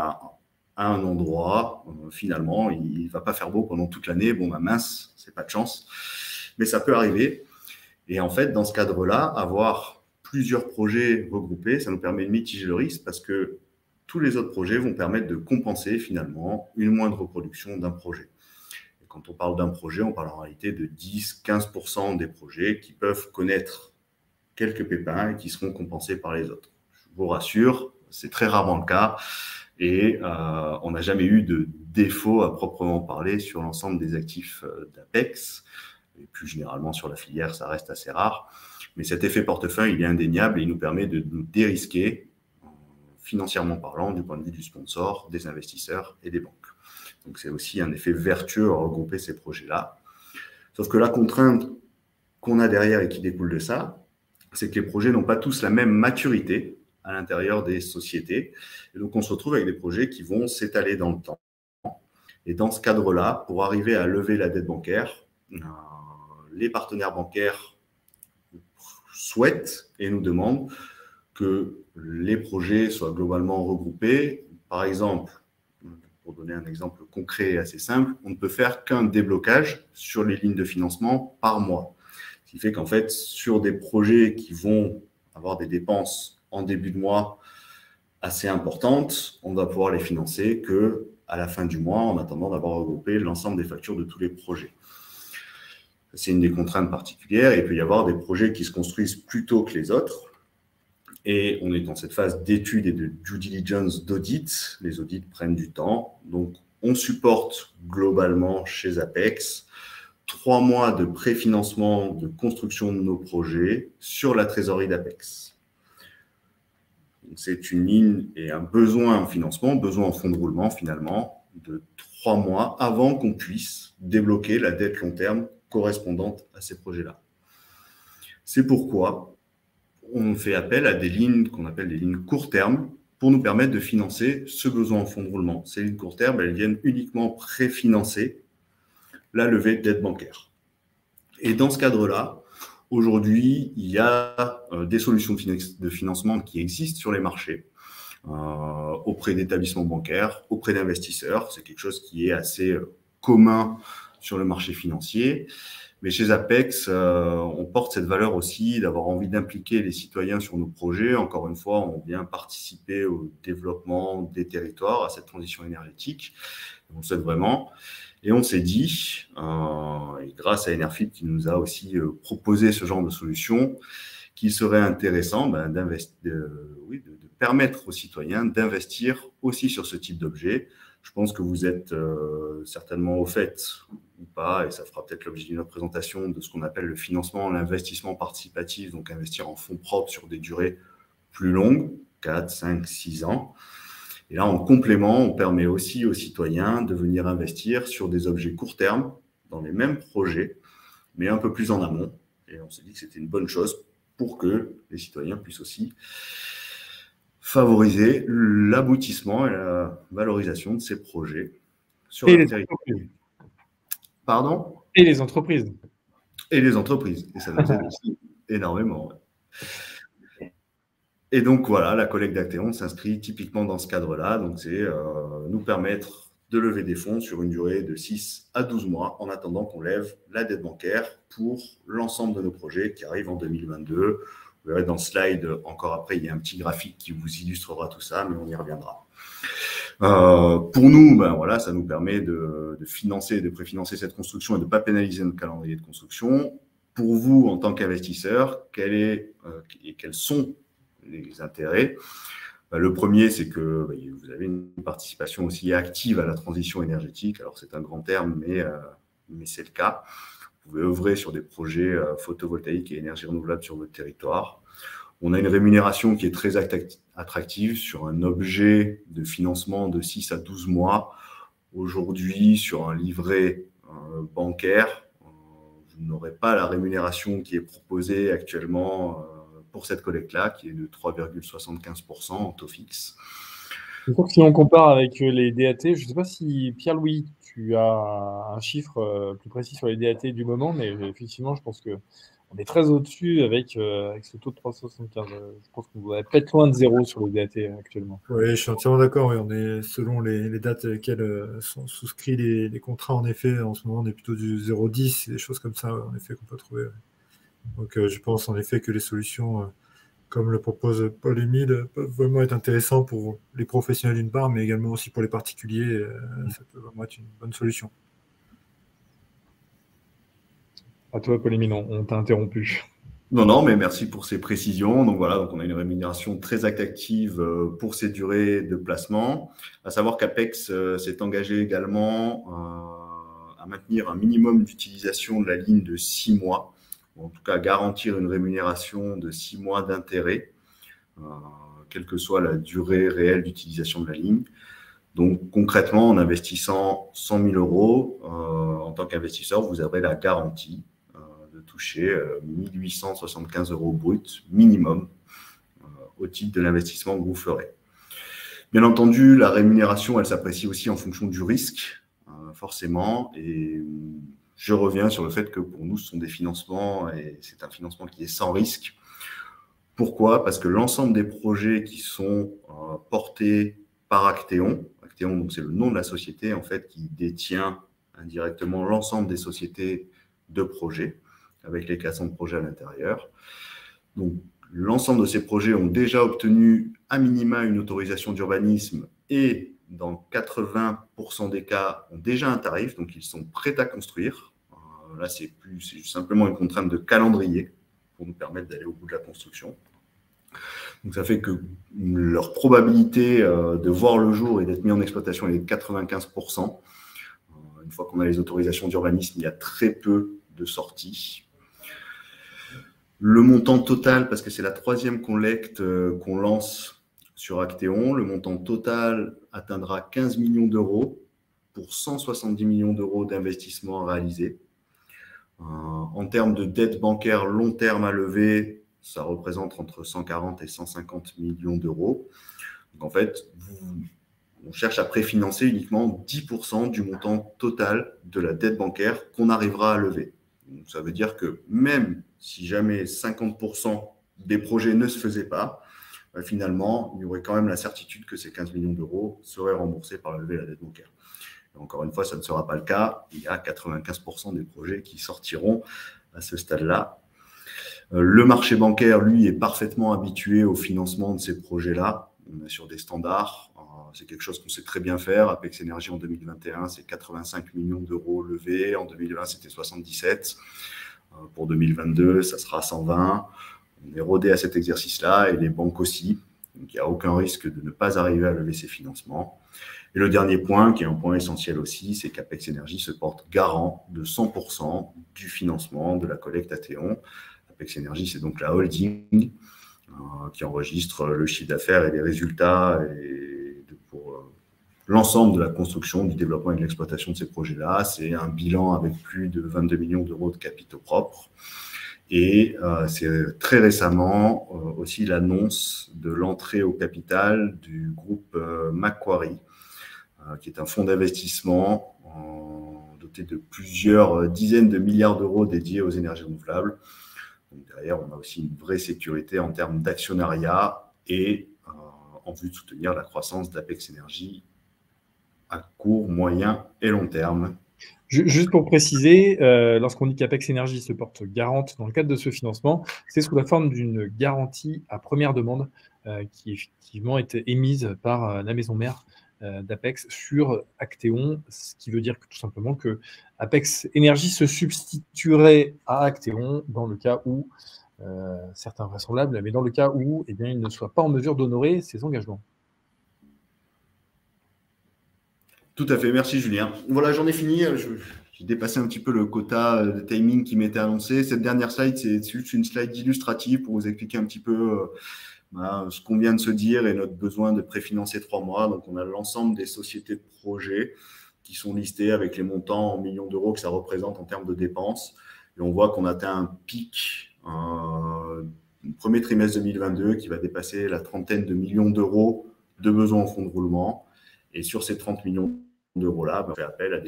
à un endroit, finalement, il ne va pas faire beau pendant toute l'année. Bon, mince, c'est pas de chance. Mais ça peut arriver. Et en fait, dans ce cadre-là, avoir plusieurs projets regroupés, ça nous permet de mitiger le risque parce que tous les autres projets vont permettre de compenser finalement une moindre production d'un projet. Et quand on parle d'un projet, on parle en réalité de 10-15% des projets qui peuvent connaître quelques pépins et qui seront compensés par les autres. Je vous rassure, c'est très rarement le cas et on n'a jamais eu de défaut à proprement parler sur l'ensemble des actifs d'Apex. Et plus généralement sur la filière, ça reste assez rare. Mais cet effet portefeuille, il est indéniable et il nous permet de nous dérisquer financièrement parlant, du point de vue du sponsor, des investisseurs et des banques. Donc, c'est aussi un effet vertueux à regrouper ces projets-là. Sauf que la contrainte qu'on a derrière et qui découle de ça, c'est que les projets n'ont pas tous la même maturité à l'intérieur des sociétés. Et donc, on se retrouve avec des projets qui vont s'étaler dans le temps. Et dans ce cadre-là, pour arriver à lever la dette bancaire, les partenaires bancaires souhaitent et nous demandent que les projets soient globalement regroupés. Par exemple, pour donner un exemple concret et assez simple, on ne peut faire qu'un déblocage sur les lignes de financement par mois. Ce qui fait qu'en fait, sur des projets qui vont avoir des dépenses en début de mois assez importantes, on va pouvoir les financer qu'à la fin du mois, en attendant d'avoir regroupé l'ensemble des factures de tous les projets. C'est une des contraintes particulières. Il peut y avoir des projets qui se construisent plus tôt que les autres. Et on est dans cette phase d'étude et de due diligence d'audit. Les audits prennent du temps. Donc, on supporte globalement chez Apex 3 mois de préfinancement de construction de nos projets sur la trésorerie d'Apex. C'est une ligne et un besoin en financement, besoin en fonds de roulement finalement, de 3 mois avant qu'on puisse débloquer la dette long terme correspondante à ces projets-là. C'est pourquoi on fait appel à des lignes qu'on appelle des lignes court terme pour nous permettre de financer ce besoin en fonds de roulement. Ces lignes court terme, elles viennent uniquement préfinancer la levée de dette bancaire. Et dans ce cadre-là, aujourd'hui, il y a des solutions de financement qui existent sur les marchés auprès d'établissements bancaires, auprès d'investisseurs. C'est quelque chose qui est assez commun sur le marché financier. Mais chez Apex, on porte cette valeur aussi d'avoir envie d'impliquer les citoyens sur nos projets. Encore une fois, on vient participer au développement des territoires, à cette transition énergétique. On le souhaite vraiment. Et on s'est dit, et grâce à Enerfip qui nous a aussi proposé ce genre de solution, qu'il serait intéressant de permettre aux citoyens d'investir aussi sur ce type d'objet. Je pense que vous êtes certainement au fait ou pas, et ça fera peut-être l'objet d'une autre présentation, de ce qu'on appelle le financement, l'investissement participatif, donc investir en fonds propres sur des durées plus longues, 4, 5, 6 ans. Et là, en complément, on permet aussi aux citoyens de venir investir sur des objets court terme, dans les mêmes projets, mais un peu plus en amont. Et on s'est dit que c'était une bonne chose pour que les citoyens puissent aussi favoriser l'aboutissement et la valorisation de ces projets sur leur territoire. Pardon ? Et les entreprises. Et les entreprises. Et ça nous aide aussi énormément. Ouais. Et donc, voilà, la collecte d'Actéon s'inscrit typiquement dans ce cadre-là. Donc, c'est nous permettre de lever des fonds sur une durée de 6 à 12 mois en attendant qu'on lève la dette bancaire pour l'ensemble de nos projets qui arrivent en 2022. Vous verrez dans le slide, encore après, il y a un petit graphique qui vous illustrera tout ça, mais on y reviendra. Pour nous, voilà, ça nous permet de financer, de préfinancer cette construction et de ne pas pénaliser notre calendrier de construction. Pour vous, en tant qu'investisseur, quels sont les intérêts ? Le premier, c'est que vous avez une participation aussi active à la transition énergétique. Alors, c'est un grand terme, mais c'est le cas. Vous pouvez œuvrer sur des projets photovoltaïques et énergie renouvelable sur votre territoire. On a une rémunération qui est très attractive sur un objet de financement de 6 à 12 mois. Aujourd'hui, sur un livret bancaire, vous n'aurez pas la rémunération qui est proposée actuellement pour cette collecte-là, qui est de 3,75% en taux fixe. Je crois que si on compare avec les DAT, je ne sais pas si Pierre-Louis, tu as un chiffre plus précis sur les DAT du moment, mais effectivement, je pense qu'on est très au-dessus avec ce taux de 3,75. Je pense qu'on va peut-être loin de zéro sur le DAT actuellement. Oui, je suis entièrement d'accord. Oui, on est selon les dates auxquelles sont souscrits les contrats, en effet, en ce moment, on est plutôt du 0,10, des choses comme ça, en effet, qu'on peut trouver. Donc, je pense en effet que les solutions, comme le propose Paul-Émile, peuvent vraiment être intéressantes pour les professionnels d'une part, mais également aussi pour les particuliers. Ça peut vraiment être une bonne solution. À toi, Paul-Émile, on t'a interrompu. Non, mais merci pour ces précisions. Donc voilà, donc on a une rémunération très attractive pour ces durées de placement. À savoir qu'Apex s'est engagé également à maintenir un minimum d'utilisation de la ligne de 6 mois, ou en tout cas garantir une rémunération de 6 mois d'intérêt, quelle que soit la durée réelle d'utilisation de la ligne. Donc concrètement, en investissant 100 000 € en tant qu'investisseur, vous aurez la garantie de toucher 1 875 € brut minimum au titre de l'investissement que vous ferez. Bien entendu, la rémunération, elle s'apprécie aussi en fonction du risque, forcément. Et je reviens sur le fait que pour nous, ce sont des financements et c'est un financement qui est sans risque. Pourquoi? Parce que l'ensemble des projets qui sont portés par Actéon, donc c'est le nom de la société en fait qui détient indirectement l'ensemble des sociétés de projets, avec les 400 projets à l'intérieur. Donc, l'ensemble de ces projets ont déjà obtenu à minima une autorisation d'urbanisme et dans 80% des cas ont déjà un tarif, donc ils sont prêts à construire. Là, c'est simplement une contrainte de calendrier pour nous permettre d'aller au bout de la construction. Donc, ça fait que leur probabilité de voir le jour et d'être mis en exploitation est de 95%. Une fois qu'on a les autorisations d'urbanisme, il y a très peu de sorties. Le montant total, parce que c'est la 3e collecte qu'on lance sur Actéon, le montant total atteindra 15 millions d'euros pour 170 millions d'euros d'investissement à réaliser. En termes de dette bancaire long terme à lever, ça représente entre 140 et 150 millions d'euros. Donc en fait, on cherche à préfinancer uniquement 10% du montant total de la dette bancaire qu'on arrivera à lever. Donc ça veut dire que même si jamais 50% des projets ne se faisaient pas, finalement, il y aurait quand même la certitude que ces 15 millions d'euros seraient remboursés par la levée de la dette bancaire. Et encore une fois, ça ne sera pas le cas. Il y a 95% des projets qui sortiront à ce stade-là. Le marché bancaire, lui, est parfaitement habitué au financement de ces projets-là. On est sur des standards. C'est quelque chose qu'on sait très bien faire. Apex Energy en 2021, c'est 85 millions d'euros levés. En 2020, c'était 77. Pour 2022, ça sera 120. On est rodé à cet exercice-là et les banques aussi. Donc, il n'y a aucun risque de ne pas arriver à lever ces financements. Et le dernier point, qui est un point essentiel aussi, c'est qu'Apex Energy se porte garant de 100% du financement de la collecte Actéon. Apex Energy, c'est donc la holding qui enregistre le chiffre d'affaires et les résultats pour l'ensemble de la construction, du développement et de l'exploitation de ces projets-là. C'est un bilan avec plus de 22 millions d'euros de capitaux propres. Et c'est très récemment aussi l'annonce de l'entrée au capital du groupe Macquarie, qui est un fonds d'investissement doté de plusieurs dizaines de milliards d'euros dédiés aux énergies renouvelables. Donc derrière, on a aussi une vraie sécurité en termes d'actionnariat et en vue de soutenir la croissance d'Apex Energy à court, moyen et long terme. Juste pour préciser, lorsqu'on dit qu'Apex Energy se porte garante dans le cadre de ce financement, c'est sous la forme d'une garantie à première demande qui effectivement est émise par la maison mère d'Apex sur Actéon, ce qui veut dire que, tout simplement que Apex Energy se substituerait à Actéon dans le cas où, certains vraisemblables, mais dans le cas où eh bien, il ne soit pas en mesure d'honorer ses engagements. Tout à fait, merci Julien. Voilà, j'en ai fini. J'ai dépassé un petit peu le quota de timing qui m'était annoncé. Cette dernière slide, c'est juste une slide illustrative pour vous expliquer un petit peu ce qu'on vient de se dire et notre besoin de préfinancer 3 mois. Donc, on a l'ensemble des sociétés de projets qui sont listées avec les montants en millions d'euros que ça représente en termes de dépenses. Et on voit qu'on atteint un pic premier trimestre 2022 qui va dépasser la trentaine de millions d'euros de besoins en fonds de roulement. Et sur ces 30 millions d'euros-là, on fait appel à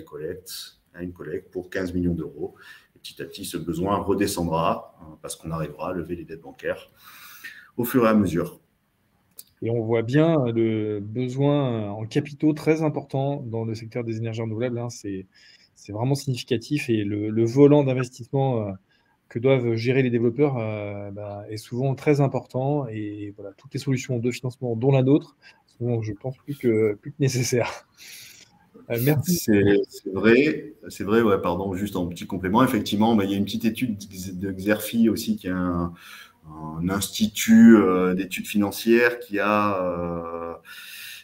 une collecte pour 15 millions d'euros. Et petit à petit, ce besoin redescendra parce qu'on arrivera à lever les dettes bancaires au fur et à mesure. Et on voit bien le besoin en capitaux très important dans le secteur des énergies renouvelables. C'est vraiment significatif et le volant d'investissement que doivent gérer les développeurs est souvent très important. Et voilà, toutes les solutions de financement, dont la nôtre, sont, je pense, plus que nécessaires. Merci. C'est vrai, ouais, pardon, juste en petit complément. Effectivement, il y a une petite étude de Xerfi aussi, qui est un institut d'études financières qui a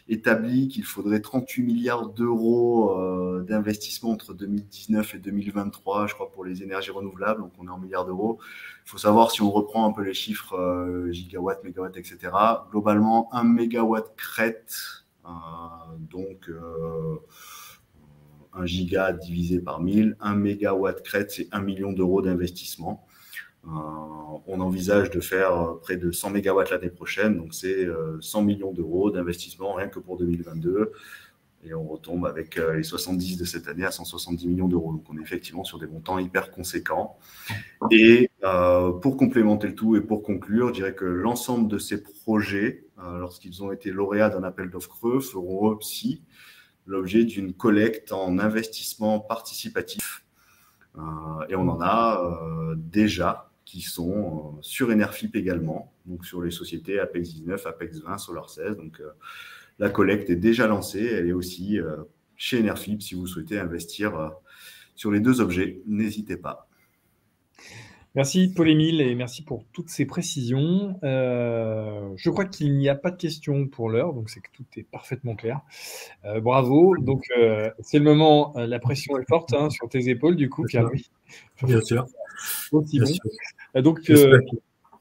établi qu'il faudrait 38 milliards d'euros d'investissement entre 2019 et 2023, je crois, pour les énergies renouvelables. Donc, on est en milliards d'euros. Il faut savoir, si on reprend un peu les chiffres, gigawatts, mégawatts, etc., globalement, 1 mégawatt crête, donc 1 giga divisé par 1000, 1 mégawatt crête, c'est 1 million d'euros d'investissement. On envisage de faire près de 100 mégawatts l'année prochaine, donc c'est 100 millions d'euros d'investissement rien que pour 2022. Et on retombe avec les 70 de cette année à 170 millions d'euros. Donc, on est effectivement sur des montants hyper conséquents. Et pour complémenter le tout et pour conclure, je dirais que l'ensemble de ces projets, lorsqu'ils ont été lauréats d'un appel d'offres creux, feront aussi l'objet d'une collecte en investissement participatif. Et on en a déjà qui sont sur Enerfip également, donc sur les sociétés Apex 19, Apex 20, Solar 16. Donc, la collecte est déjà lancée. Elle est aussi chez Enerfip. Si vous souhaitez investir sur les deux objets, n'hésitez pas. Merci Paul-Émile et merci pour toutes ces précisions. Je crois qu'il n'y a pas de questions pour l'heure, donc c'est que tout est parfaitement clair. Bravo. Donc c'est le moment, la pression est forte sur tes épaules, du coup, Pierre-Louis. Bien sûr. Aussi Bien bon. sûr. Donc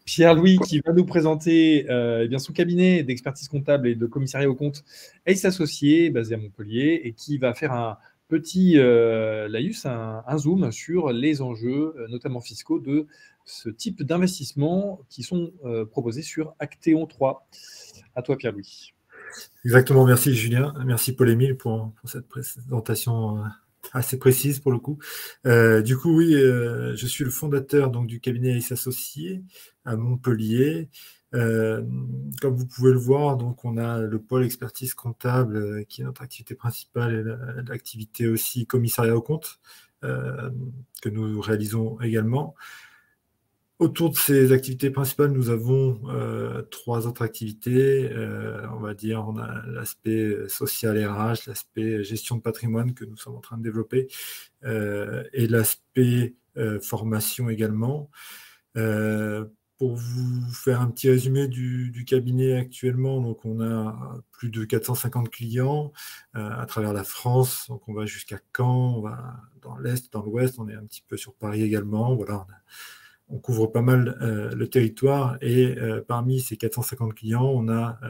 Pierre-Louis qui va nous présenter eh bien son cabinet d'expertise comptable et de commissariat aux comptes Ace Associés, basé à Montpellier, et qui va faire un petit laïus, un zoom sur les enjeux, notamment fiscaux, de ce type d'investissement qui sont proposés sur Actéon 3. À toi, Pierre-Louis. Exactement, merci Julien. Merci Paul-Émile pour cette présentation assez précise pour le coup. Du coup, oui, je suis le fondateur donc, du cabinet Ace Associés à Montpellier. Comme vous pouvez le voir, donc on a le pôle expertise comptable qui est notre activité principale et l'activité aussi commissariat aux comptes que nous réalisons également. Autour de ces activités principales, nous avons 3 autres activités. On va dire, on a l'aspect social RH, l'aspect gestion de patrimoine que nous sommes en train de développer et l'aspect formation également. Pour vous faire un petit résumé du cabinet actuellement, donc on a plus de 450 clients à travers la France. Donc on va jusqu'à Caen, on va dans l'Est, dans l'Ouest, on est un petit peu sur Paris également. Voilà, on couvre pas mal le territoire et parmi ces 450 clients, on a,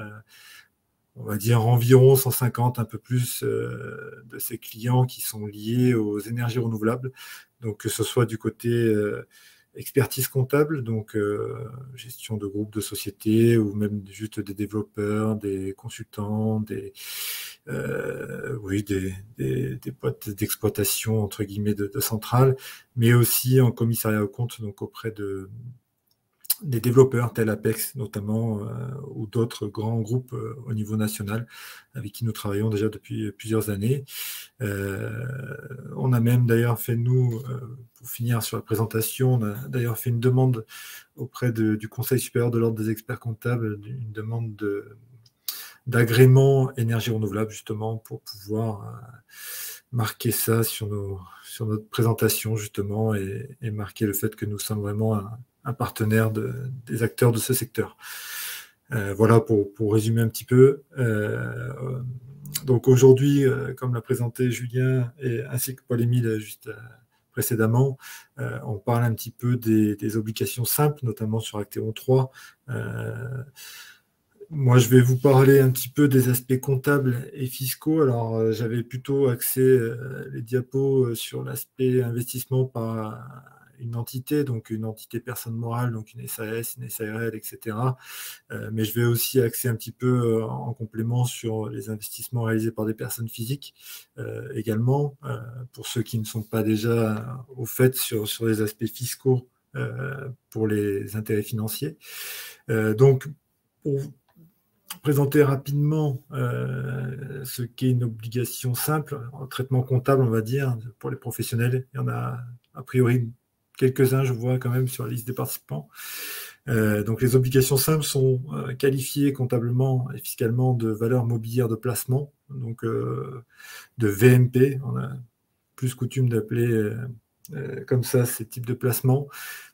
on va dire, environ 150, un peu plus de ces clients qui sont liés aux énergies renouvelables. Donc, que ce soit du côté expertise comptable, donc gestion de groupes de sociétés ou même juste des développeurs, des consultants, des boîtes d'exploitation entre guillemets de centrales, mais aussi en commissariat aux comptes, donc auprès des développeurs tels Apex notamment ou d'autres grands groupes au niveau national avec qui nous travaillons déjà depuis plusieurs années. On a même d'ailleurs fait, nous, pour finir sur la présentation, on a d'ailleurs fait une demande auprès du Conseil supérieur de l'ordre des experts comptables, une demande d'agrément énergie renouvelable, justement, pour pouvoir marquer ça sur notre présentation, justement, et marquer le fait que nous sommes vraiment un partenaire des acteurs de ce secteur. Voilà pour résumer un petit peu. Donc aujourd'hui, comme l'a présenté Julien ainsi que Paul-Émile juste précédemment, on parle un petit peu des obligations simples, notamment sur Actéon 3. Moi, je vais vous parler un petit peu des aspects comptables et fiscaux. Alors, j'avais plutôt axé les diapos sur l'aspect investissement par une entité, donc une entité personne morale, donc une SAS, une SARL, etc. Mais je vais aussi axer un petit peu en complément sur les investissements réalisés par des personnes physiques également, pour ceux qui ne sont pas déjà au fait sur les aspects fiscaux pour les intérêts financiers. Donc, pour présenter rapidement ce qu'est une obligation simple, en traitement comptable, on va dire, pour les professionnels. Il y en a a priori quelques-uns, je vois quand même sur la liste des participants. Donc les obligations simples sont qualifiées comptablement et fiscalement de valeurs mobilières de placement, donc de VMP. On a plus coutume d'appeler comme ça ces types de placements.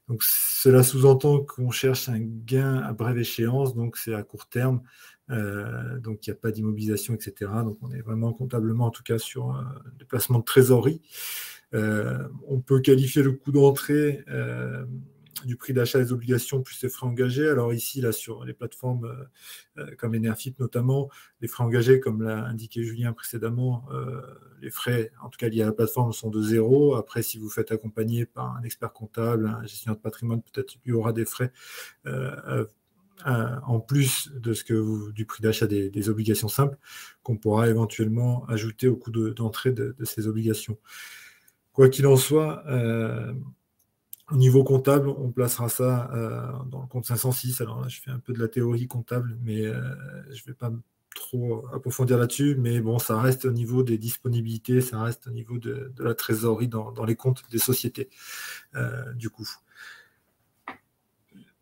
Donc cela sous-entend qu'on cherche un gain à brève échéance, donc c'est à court terme, donc il n'y a pas d'immobilisation, etc. Donc on est vraiment comptablement en tout cas sur des placements de trésorerie. On peut qualifier le coût d'entrée du prix d'achat des obligations plus les frais engagés. Alors ici, là, sur les plateformes comme Enerfip notamment, les frais engagés, comme l'a indiqué Julien précédemment, les frais, en tout cas liés à la plateforme, sont de 0. Après, si vous faites accompagner par un expert comptable, un gestionnaire de patrimoine, peut-être qu'il y aura des frais en plus du prix d'achat des obligations simples, qu'on pourra éventuellement ajouter au coût d'entrée de ces obligations. Quoi qu'il en soit, au niveau comptable, on placera ça dans le compte 506. Alors là, je fais un peu de la théorie comptable, mais je ne vais pas trop approfondir là-dessus. Mais bon, ça reste au niveau des disponibilités, ça reste au niveau de la trésorerie dans les comptes des sociétés, du coup.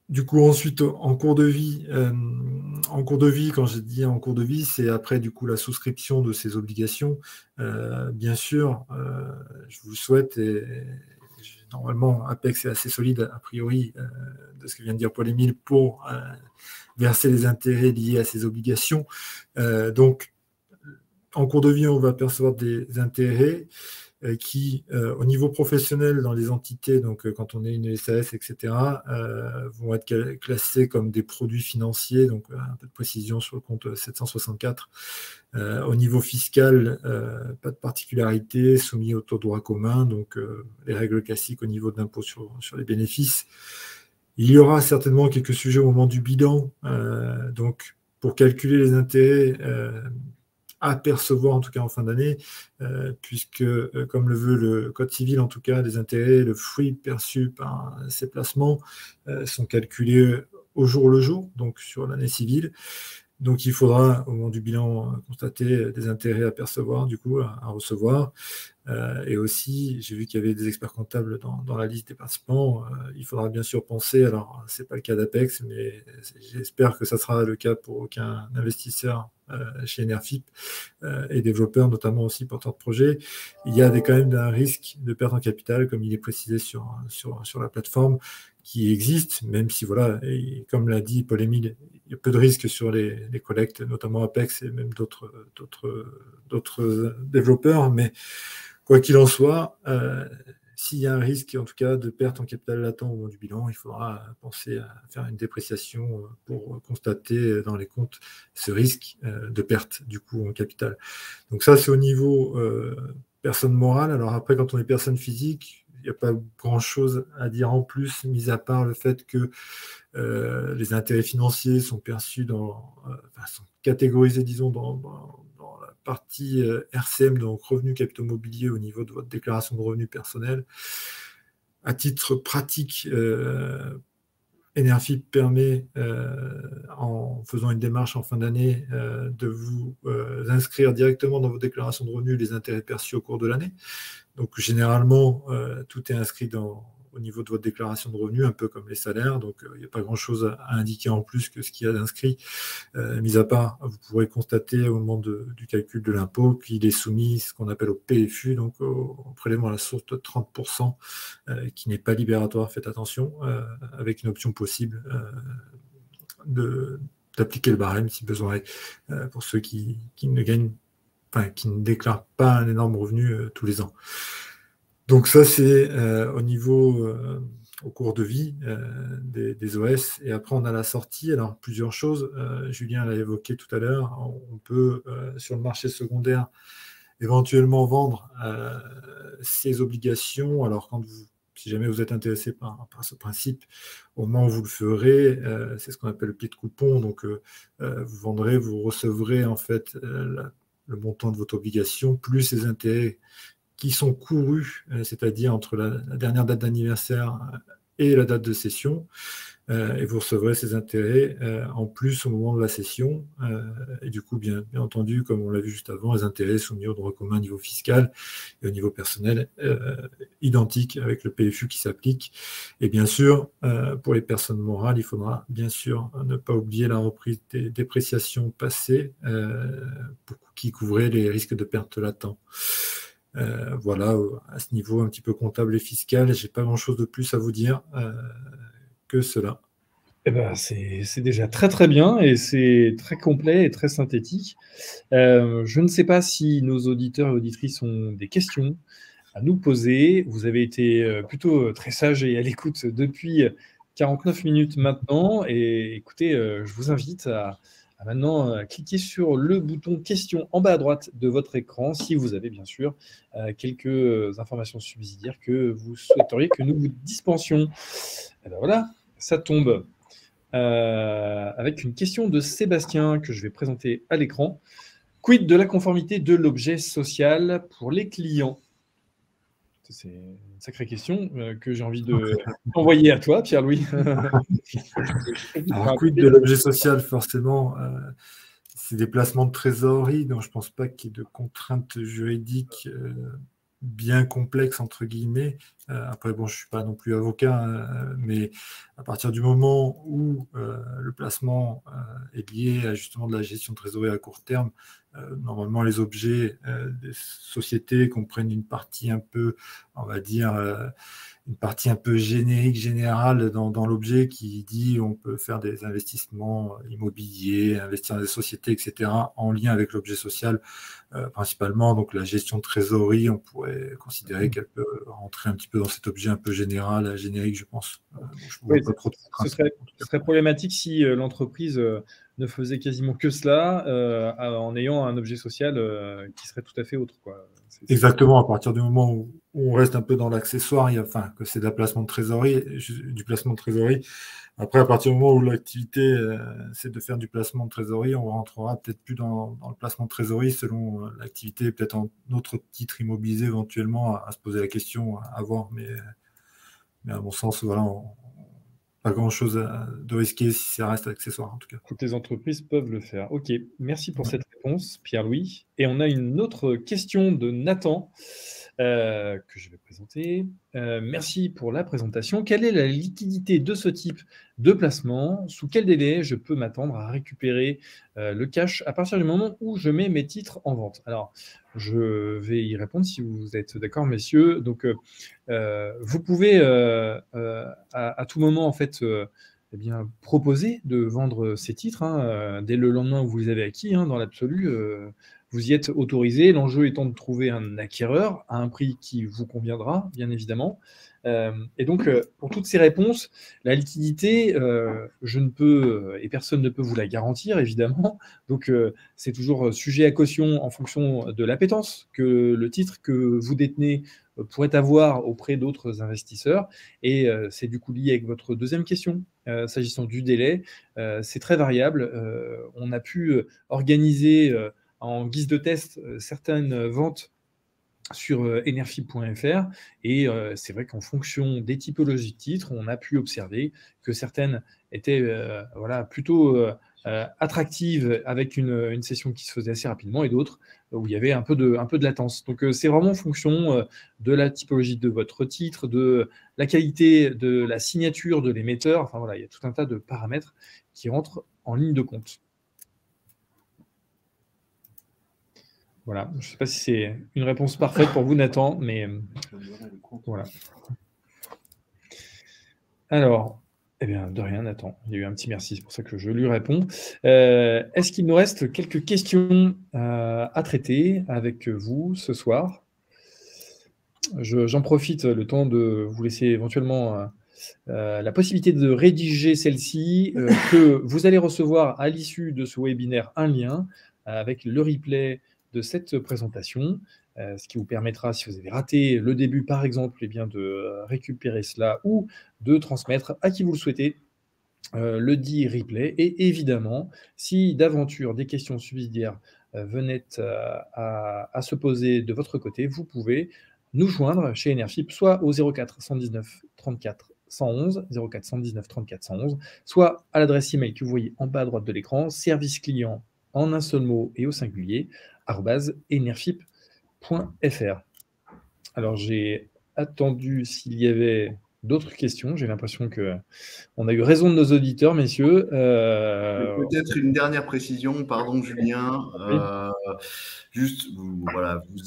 Du coup, ensuite, en cours de vie, quand j'ai dit en cours de vie, c'est après du coup la souscription de ces obligations. Bien sûr, je vous le souhaite, et normalement, Apex est assez solide, a priori, de ce que vient de dire Paul-Émile, pour verser les intérêts liés à ces obligations. Donc, en cours de vie, on va percevoir des intérêts qui, au niveau professionnel, dans les entités, donc quand on est une SAS, etc., vont être classés comme des produits financiers, donc un peu de précision sur le compte 764. Au niveau fiscal, pas de particularité, soumis au taux de droit commun, donc les règles classiques au niveau de l'impôt sur les bénéfices. Il y aura certainement quelques sujets au moment du bilan, donc pour calculer les intérêts à percevoir en tout cas en fin d'année, puisque comme le veut le Code civil en tout cas, les intérêts, le fruit perçu par ces placements sont calculés au jour le jour, donc sur l'année civile. Donc il faudra au moment du bilan constater des intérêts à percevoir, du coup à recevoir. Et aussi, j'ai vu qu'il y avait des experts comptables dans la liste des participants. Il faudra bien sûr penser, alors c'est pas le cas d'Apex, mais j'espère que ça sera le cas pour aucun investisseur chez Enerfip et développeurs, notamment aussi porteurs de projets. Il y a quand même un risque de perte en capital, comme il est précisé sur la plateforme, qui existe, même si, voilà, et comme l'a dit Paul-Émile, il y a peu de risques sur les collectes, notamment Apex et même d'autres développeurs, mais quoi qu'il en soit, s'il y a un risque, en tout cas, de perte en capital latent au moment du bilan, il faudra penser à faire une dépréciation pour constater dans les comptes ce risque de perte, du coup, en capital. Donc ça, c'est au niveau personne morale. Alors après, quand on est personne physique, il n'y a pas grand-chose à dire en plus, mis à part le fait que les intérêts financiers sont perçus sont catégorisés, disons, dans la partie RCM, donc revenus capitaux mobiliers au niveau de votre déclaration de revenus personnels. À titre pratique, Enerfip permet, en faisant une démarche en fin d'année, de vous inscrire directement dans vos déclarations de revenus les intérêts perçus au cours de l'année. Donc, généralement, tout est inscrit au niveau de votre déclaration de revenus, un peu comme les salaires. Donc, il n'y a pas grand-chose à indiquer en plus que ce qu'il y a d'inscrit. Mis à part, vous pourrez constater au moment du calcul de l'impôt qu'il est soumis ce qu'on appelle au PFU, donc au prélèvement à la source de 30%, qui n'est pas libératoire, faites attention, avec une option possible d'appliquer le barème si besoin est, pour ceux qui ne déclarent pas un énorme revenu tous les ans. Donc ça, c'est au cours de vie des OS. Et après, on a la sortie. Alors, plusieurs choses. Julien l'a évoqué tout à l'heure. On peut, sur le marché secondaire, éventuellement vendre ces obligations. Alors, si jamais vous êtes intéressé par ce principe, au moment où vous le ferez, c'est ce qu'on appelle le pied de coupon. Donc, vous vendrez, vous recevrez en fait le montant de votre obligation, plus les intérêts qui sont courus, c'est-à-dire entre la dernière date d'anniversaire et la date de cession, et vous recevrez ces intérêts en plus au moment de la cession, et du coup, bien entendu, comme on l'a vu juste avant, les intérêts soumis au droit commun au niveau fiscal et au niveau personnel, identiques avec le PFU qui s'applique. Et bien sûr, pour les personnes morales, il faudra bien sûr ne pas oublier la reprise des dépréciations passées qui couvraient les risques de perte latent. Voilà, à ce niveau un petit peu comptable et fiscal, j'ai pas grand-chose de plus à vous dire que cela. Eh ben, c'est déjà très très bien et c'est très complet et très synthétique. Je ne sais pas si nos auditeurs et auditrices ont des questions à nous poser. Vous avez été plutôt très sage et à l'écoute depuis 49 minutes maintenant. Et écoutez, je vous invite à maintenant cliquer sur le bouton questions en bas à droite de votre écran si vous avez bien sûr quelques informations subsidiaires que vous souhaiteriez que nous vous dispensions. Et ben voilà, ça tombe. avec une question de Sébastien que je vais présenter à l'écran. Quid de la conformité de l'objet social pour les clients? C'est une sacrée question que j'ai envie de envoyer à toi, Pierre-Louis. Alors, quid de l'objet social, forcément, c'est des placements de trésorerie, donc je ne pense pas qu'il y ait de contraintes juridiques bien complexes, entre guillemets. Après, bon, je ne suis pas non plus avocat, mais à partir du moment où le placement est lié à justement de la gestion de trésorerie à court terme, normalement, les objets des sociétés comprennent une partie un peu, on va dire, une partie un peu générique, générale dans l'objet qui dit on peut faire des investissements immobiliers, investir dans des sociétés, etc., en lien avec l'objet social, principalement. Donc, la gestion de trésorerie, on pourrait considérer qu'elle peut rentrer un petit peu dans cet objet un peu général, générique, je pense. Ce serait problématique si l'entreprise ne faisait quasiment que cela en ayant un objet social qui serait tout à fait autre, quoi. Exactement, à partir du moment où on reste un peu dans l'accessoire, que c'est de la placement de trésorerie, du placement de trésorerie. Après, à partir du moment où l'activité, c'est de faire du placement de trésorerie, on rentrera peut-être plus dans le placement de trésorerie selon l'activité, peut-être en autre titre immobilisé éventuellement, à se poser la question, à voir. Mais à mon sens, voilà, pas grand-chose de risqué si ça reste accessoire, en tout cas. Toutes les entreprises peuvent le faire. OK, merci pour cette réponse, Pierre-Louis. Et on a une autre question de Nathan que je vais présenter. Merci pour la présentation. Quelle est la liquidité de ce type de placement? Sous quel délai je peux m'attendre à récupérer le cash à partir du moment où je mets mes titres en vente? Alors, je vais y répondre si vous êtes d'accord, messieurs. Donc, vous pouvez à tout moment, en fait, eh bien, proposer de vendre ces titres dès le lendemain où vous les avez acquis. Dans l'absolu, vous y êtes autorisé. L'enjeu étant de trouver un acquéreur à un prix qui vous conviendra, bien évidemment. Et donc, pour toutes ces réponses, la liquidité, je ne peux, et personne ne peut vous la garantir, évidemment. Donc, c'est toujours sujet à caution en fonction de l'appétence que le titre que vous détenez pourrait avoir auprès d'autres investisseurs. Et c'est du coup lié avec votre deuxième question. S'agissant du délai, c'est très variable. On a pu organiser en guise de test certaines ventes sur enerfi.fr et c'est vrai qu'en fonction des typologies de titres, on a pu observer que certaines étaient plutôt attractives avec une session qui se faisait assez rapidement et d'autres où il y avait un peu de latence. Donc c'est vraiment en fonction de la typologie de votre titre, de la qualité de la signature de l'émetteur. Enfin voilà, il y a tout un tas de paramètres qui rentrent en ligne de compte. Voilà, je ne sais pas si c'est une réponse parfaite pour vous, Nathan, mais voilà. Alors, eh bien, de rien, Nathan. Il y a eu un petit merci, c'est pour ça que je lui réponds. Est-ce qu'il nous reste quelques questions à traiter avec vous ce soir? J'en profite le temps de vous laisser éventuellement la possibilité de rédiger celle-ci, que vous allez recevoir à l'issue de ce webinaire un lien avec le replay de cette présentation, ce qui vous permettra, si vous avez raté le début par exemple, eh bien, de récupérer cela ou de transmettre à qui vous le souhaitez le dit replay. Et évidemment, si d'aventure des questions subsidiaires venaient à se poser de votre côté, vous pouvez nous joindre chez Enerfip, soit au 04 119 34 111, 04 119 34 111, soit à l'adresse email que vous voyez en bas à droite de l'écran, service client en un seul mot et au singulier, @enerfip.fr. Alors, j'ai attendu s'il y avait d'autres questions. J'ai l'impression qu'on a eu raison de nos auditeurs, messieurs. Peut-être une dernière précision, pardon Julien. Oui. Juste vous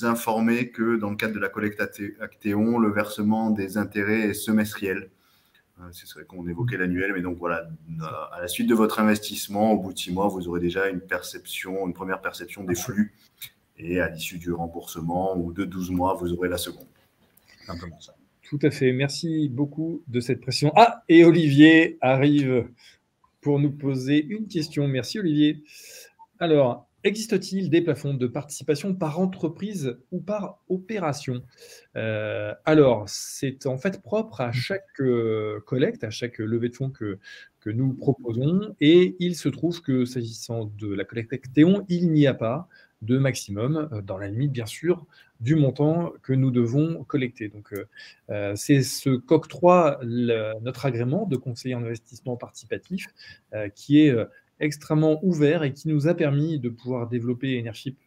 informer que dans le cadre de la collecte Actéon, le versement des intérêts est semestriel. C'est vrai qu'on évoquait l'annuel, mais donc voilà, à la suite de votre investissement, au bout de 6 mois, vous aurez déjà une première perception des flux. Et à l'issue du remboursement ou de 12 mois, vous aurez la seconde. Simplement ça. Tout à fait. Merci beaucoup de cette précision. Ah, et Olivier arrive pour nous poser une question. Merci Olivier. Alors, existe-t-il des plafonds de participation par entreprise ou par opération? Alors, c'est en fait propre à chaque collecte, à chaque levée de fonds que nous proposons. Et il se trouve que, s'agissant de la collecte Actéon, il n'y a pas de maximum, dans la limite, bien sûr, du montant que nous devons collecter. Donc, c'est ce qu'octroie notre agrément de conseiller en investissement participatif qui est extrêmement ouvert et qui nous a permis de pouvoir développer Enership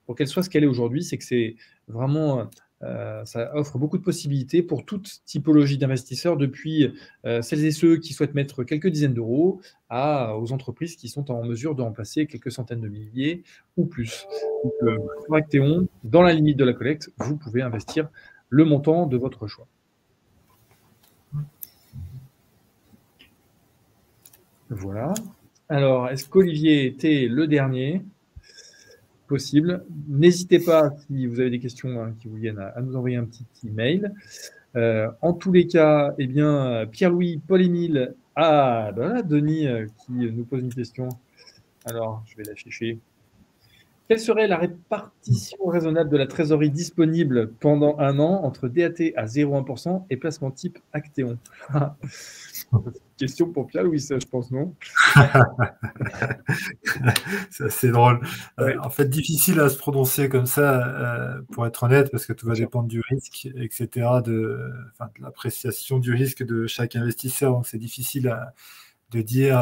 pour qu'elle soit ce qu'elle est aujourd'hui. C'est que c'est vraiment, ça offre beaucoup de possibilités pour toute typologie d'investisseurs, depuis celles et ceux qui souhaitent mettre quelques dizaines d'euros aux entreprises qui sont en mesure de remplacer quelques centaines de milliers ou plus. Donc, pour Actéon, dans la limite de la collecte, vous pouvez investir le montant de votre choix. Voilà. Alors, est-ce qu'Olivier était le dernier? Possible. N'hésitez pas, si vous avez des questions qui vous viennent, à nous envoyer un petit email. En tous les cas, eh bien, Pierre-Louis, Paul-Émile, voilà, Denis qui nous pose une question. Alors, je vais l'afficher. Quelle serait la répartition raisonnable de la trésorerie disponible pendant un an entre DAT à 0,1% et placement type Actéon? Question pour Pierre-Louis, ça, je pense, non? C'est assez drôle. Ouais. En fait, difficile à se prononcer comme ça, pour être honnête, parce que tout va dépendre du risque, etc., de l'appréciation du risque de chaque investisseur. Donc, c'est difficile de dire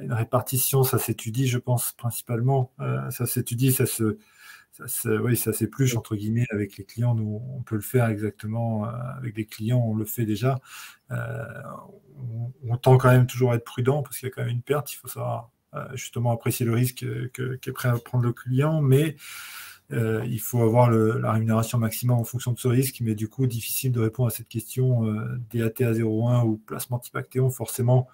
une répartition. Ça s'étudie, je pense, principalement. Ça s'étudie, ça s'épluche, entre guillemets, avec les clients. Nous, on peut le faire exactement avec des clients, on le fait déjà. On tend quand même toujours à être prudent parce qu'il y a quand même une perte. Il faut savoir justement apprécier le risque qu'est prêt à prendre le client, mais il faut avoir la rémunération maximum en fonction de ce risque. Mais du coup, difficile de répondre à cette question DAT à 0,1 ou placement type Actéon. Forcément,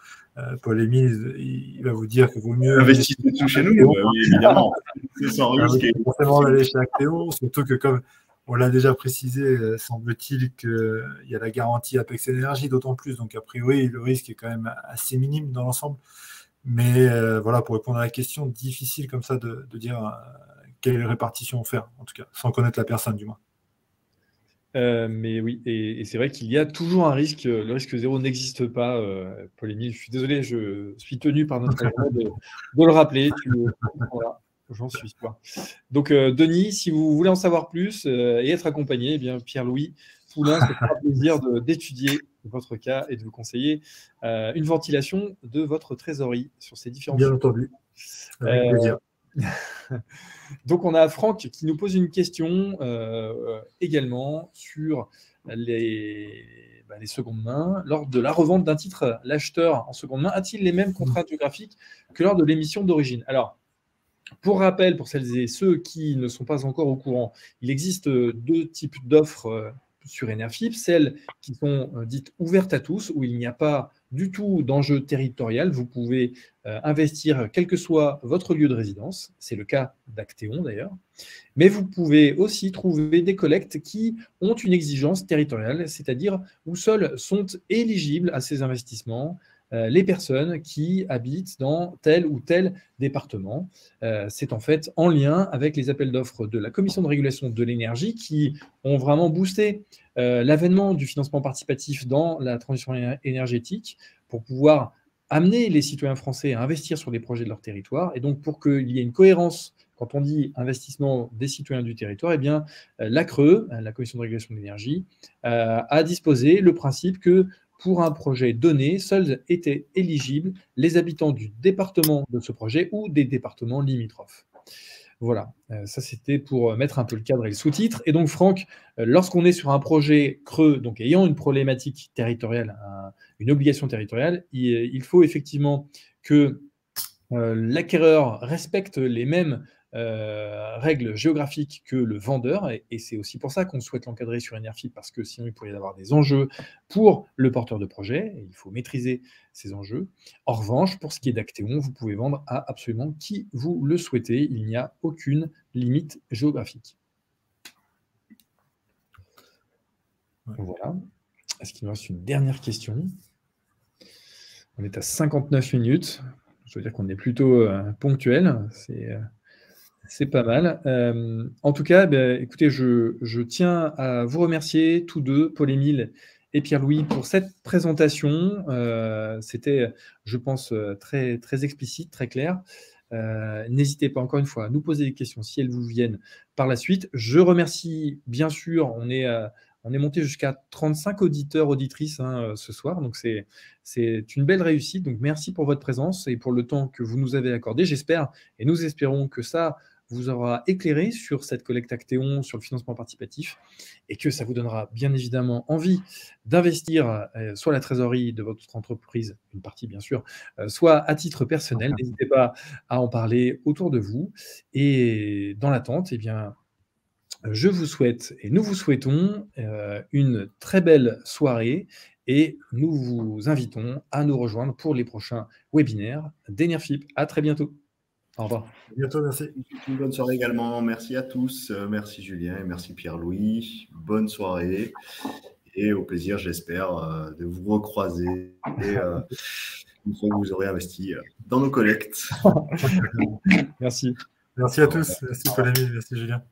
Paul-Émile, il va vous dire qu'il vaut mieux investir tout chez nous, oui, évidemment. C'est sans risque. Forcément d'aller chez Actéon, surtout que, comme on l'a déjà précisé, semble-t-il qu'il y a la garantie Apex Energy, d'autant plus. Donc, a priori, le risque est quand même assez minime dans l'ensemble. Mais voilà, pour répondre à la question, difficile comme ça de dire quelle répartition faire, en tout cas, sans connaître la personne, du moins. Mais oui, et c'est vrai qu'il y a toujours un risque. Le risque zéro n'existe pas, Paul-Émile. Je suis désolé, je suis tenu par notre agrément de le rappeler. Voilà, j'en suis sûr. Donc, Denis, si vous voulez en savoir plus et être accompagné, eh bien, Pierre-Louis Poulain se fera plaisir d'étudier votre cas et de vous conseiller une ventilation de votre trésorerie sur ces différents Bien entendu. Avec plaisir. Donc, on a Franck qui nous pose une question également sur les secondes mains. Lors de la revente d'un titre, l'acheteur en seconde main a-t-il les mêmes contraintes géographiques que lors de l'émission d'origine? Alors, pour rappel, pour celles et ceux qui ne sont pas encore au courant, il existe deux types d'offres sur Enerfip, celles qui sont dites ouvertes à tous, où il n'y a pas du tout d'enjeu territorial. Vous pouvez investir quel que soit votre lieu de résidence. C'est le cas d'Actéon d'ailleurs. Mais vous pouvez aussi trouver des collectes qui ont une exigence territoriale, c'est-à-dire où seuls sont éligibles à ces investissements les personnes qui habitent dans tel ou tel département. C'est en fait en lien avec les appels d'offres de la Commission de régulation de l'énergie qui ont vraiment boosté l'avènement du financement participatif dans la transition énergétique pour pouvoir amener les citoyens français à investir sur des projets de leur territoire. Et donc, pour qu'il y ait une cohérence, quand on dit investissement des citoyens du territoire, eh bien, la CRE, la Commission de régulation de l'énergie, a disposé le principe que pour un projet donné, seuls étaient éligibles les habitants du département de ce projet ou des départements limitrophes. Voilà, ça c'était pour mettre un peu le cadre et le sous-titre. Et donc Franck, lorsqu'on est sur un projet creux, donc ayant une problématique territoriale, une obligation territoriale, il faut effectivement que l'acquéreur respecte les mêmes règles géographiques que le vendeur, et c'est aussi pour ça qu'on souhaite l'encadrer sur Enerfip, parce que sinon il pourrait y avoir des enjeux pour le porteur de projet, et il faut maîtriser ces enjeux. En revanche, pour ce qui est d'Actéon, vous pouvez vendre à absolument qui vous le souhaitez, il n'y a aucune limite géographique. Voilà. Est-ce qu'il nous reste une dernière question? On est à 59 minutes. Je veux dire qu'on est plutôt ponctuel. C'est C'est pas mal. En tout cas, écoutez, je tiens à vous remercier tous deux, Paul-Émile et Pierre-Louis, pour cette présentation. C'était, je pense, très, très explicite, très clair. N'hésitez pas, encore une fois, à nous poser des questions si elles vous viennent par la suite. Je remercie, bien sûr, on est monté jusqu'à 35 auditeurs, auditrices ce soir, donc c'est une belle réussite. Donc merci pour votre présence et pour le temps que vous nous avez accordé. J'espère, et nous espérons que ça vous aura éclairé sur cette collecte Actéon, sur le financement participatif, et que ça vous donnera bien évidemment envie d'investir soit la trésorerie de votre entreprise, une partie bien sûr, soit à titre personnel. N'hésitez pas à en parler autour de vous. Et dans l'attente, eh bien, je vous souhaite et nous vous souhaitons une très belle soirée et nous vous invitons à nous rejoindre pour les prochains webinaires d'Enerfip. À très bientôt. Au revoir. À bientôt, merci. Une bonne soirée également. Merci à tous. Merci Julien et merci Pierre-Louis. Bonne soirée et au plaisir, j'espère, de vous recroiser une fois que vous aurez investi dans nos collectes. Merci. Merci à tous. Merci Paul-Émile, merci Julien.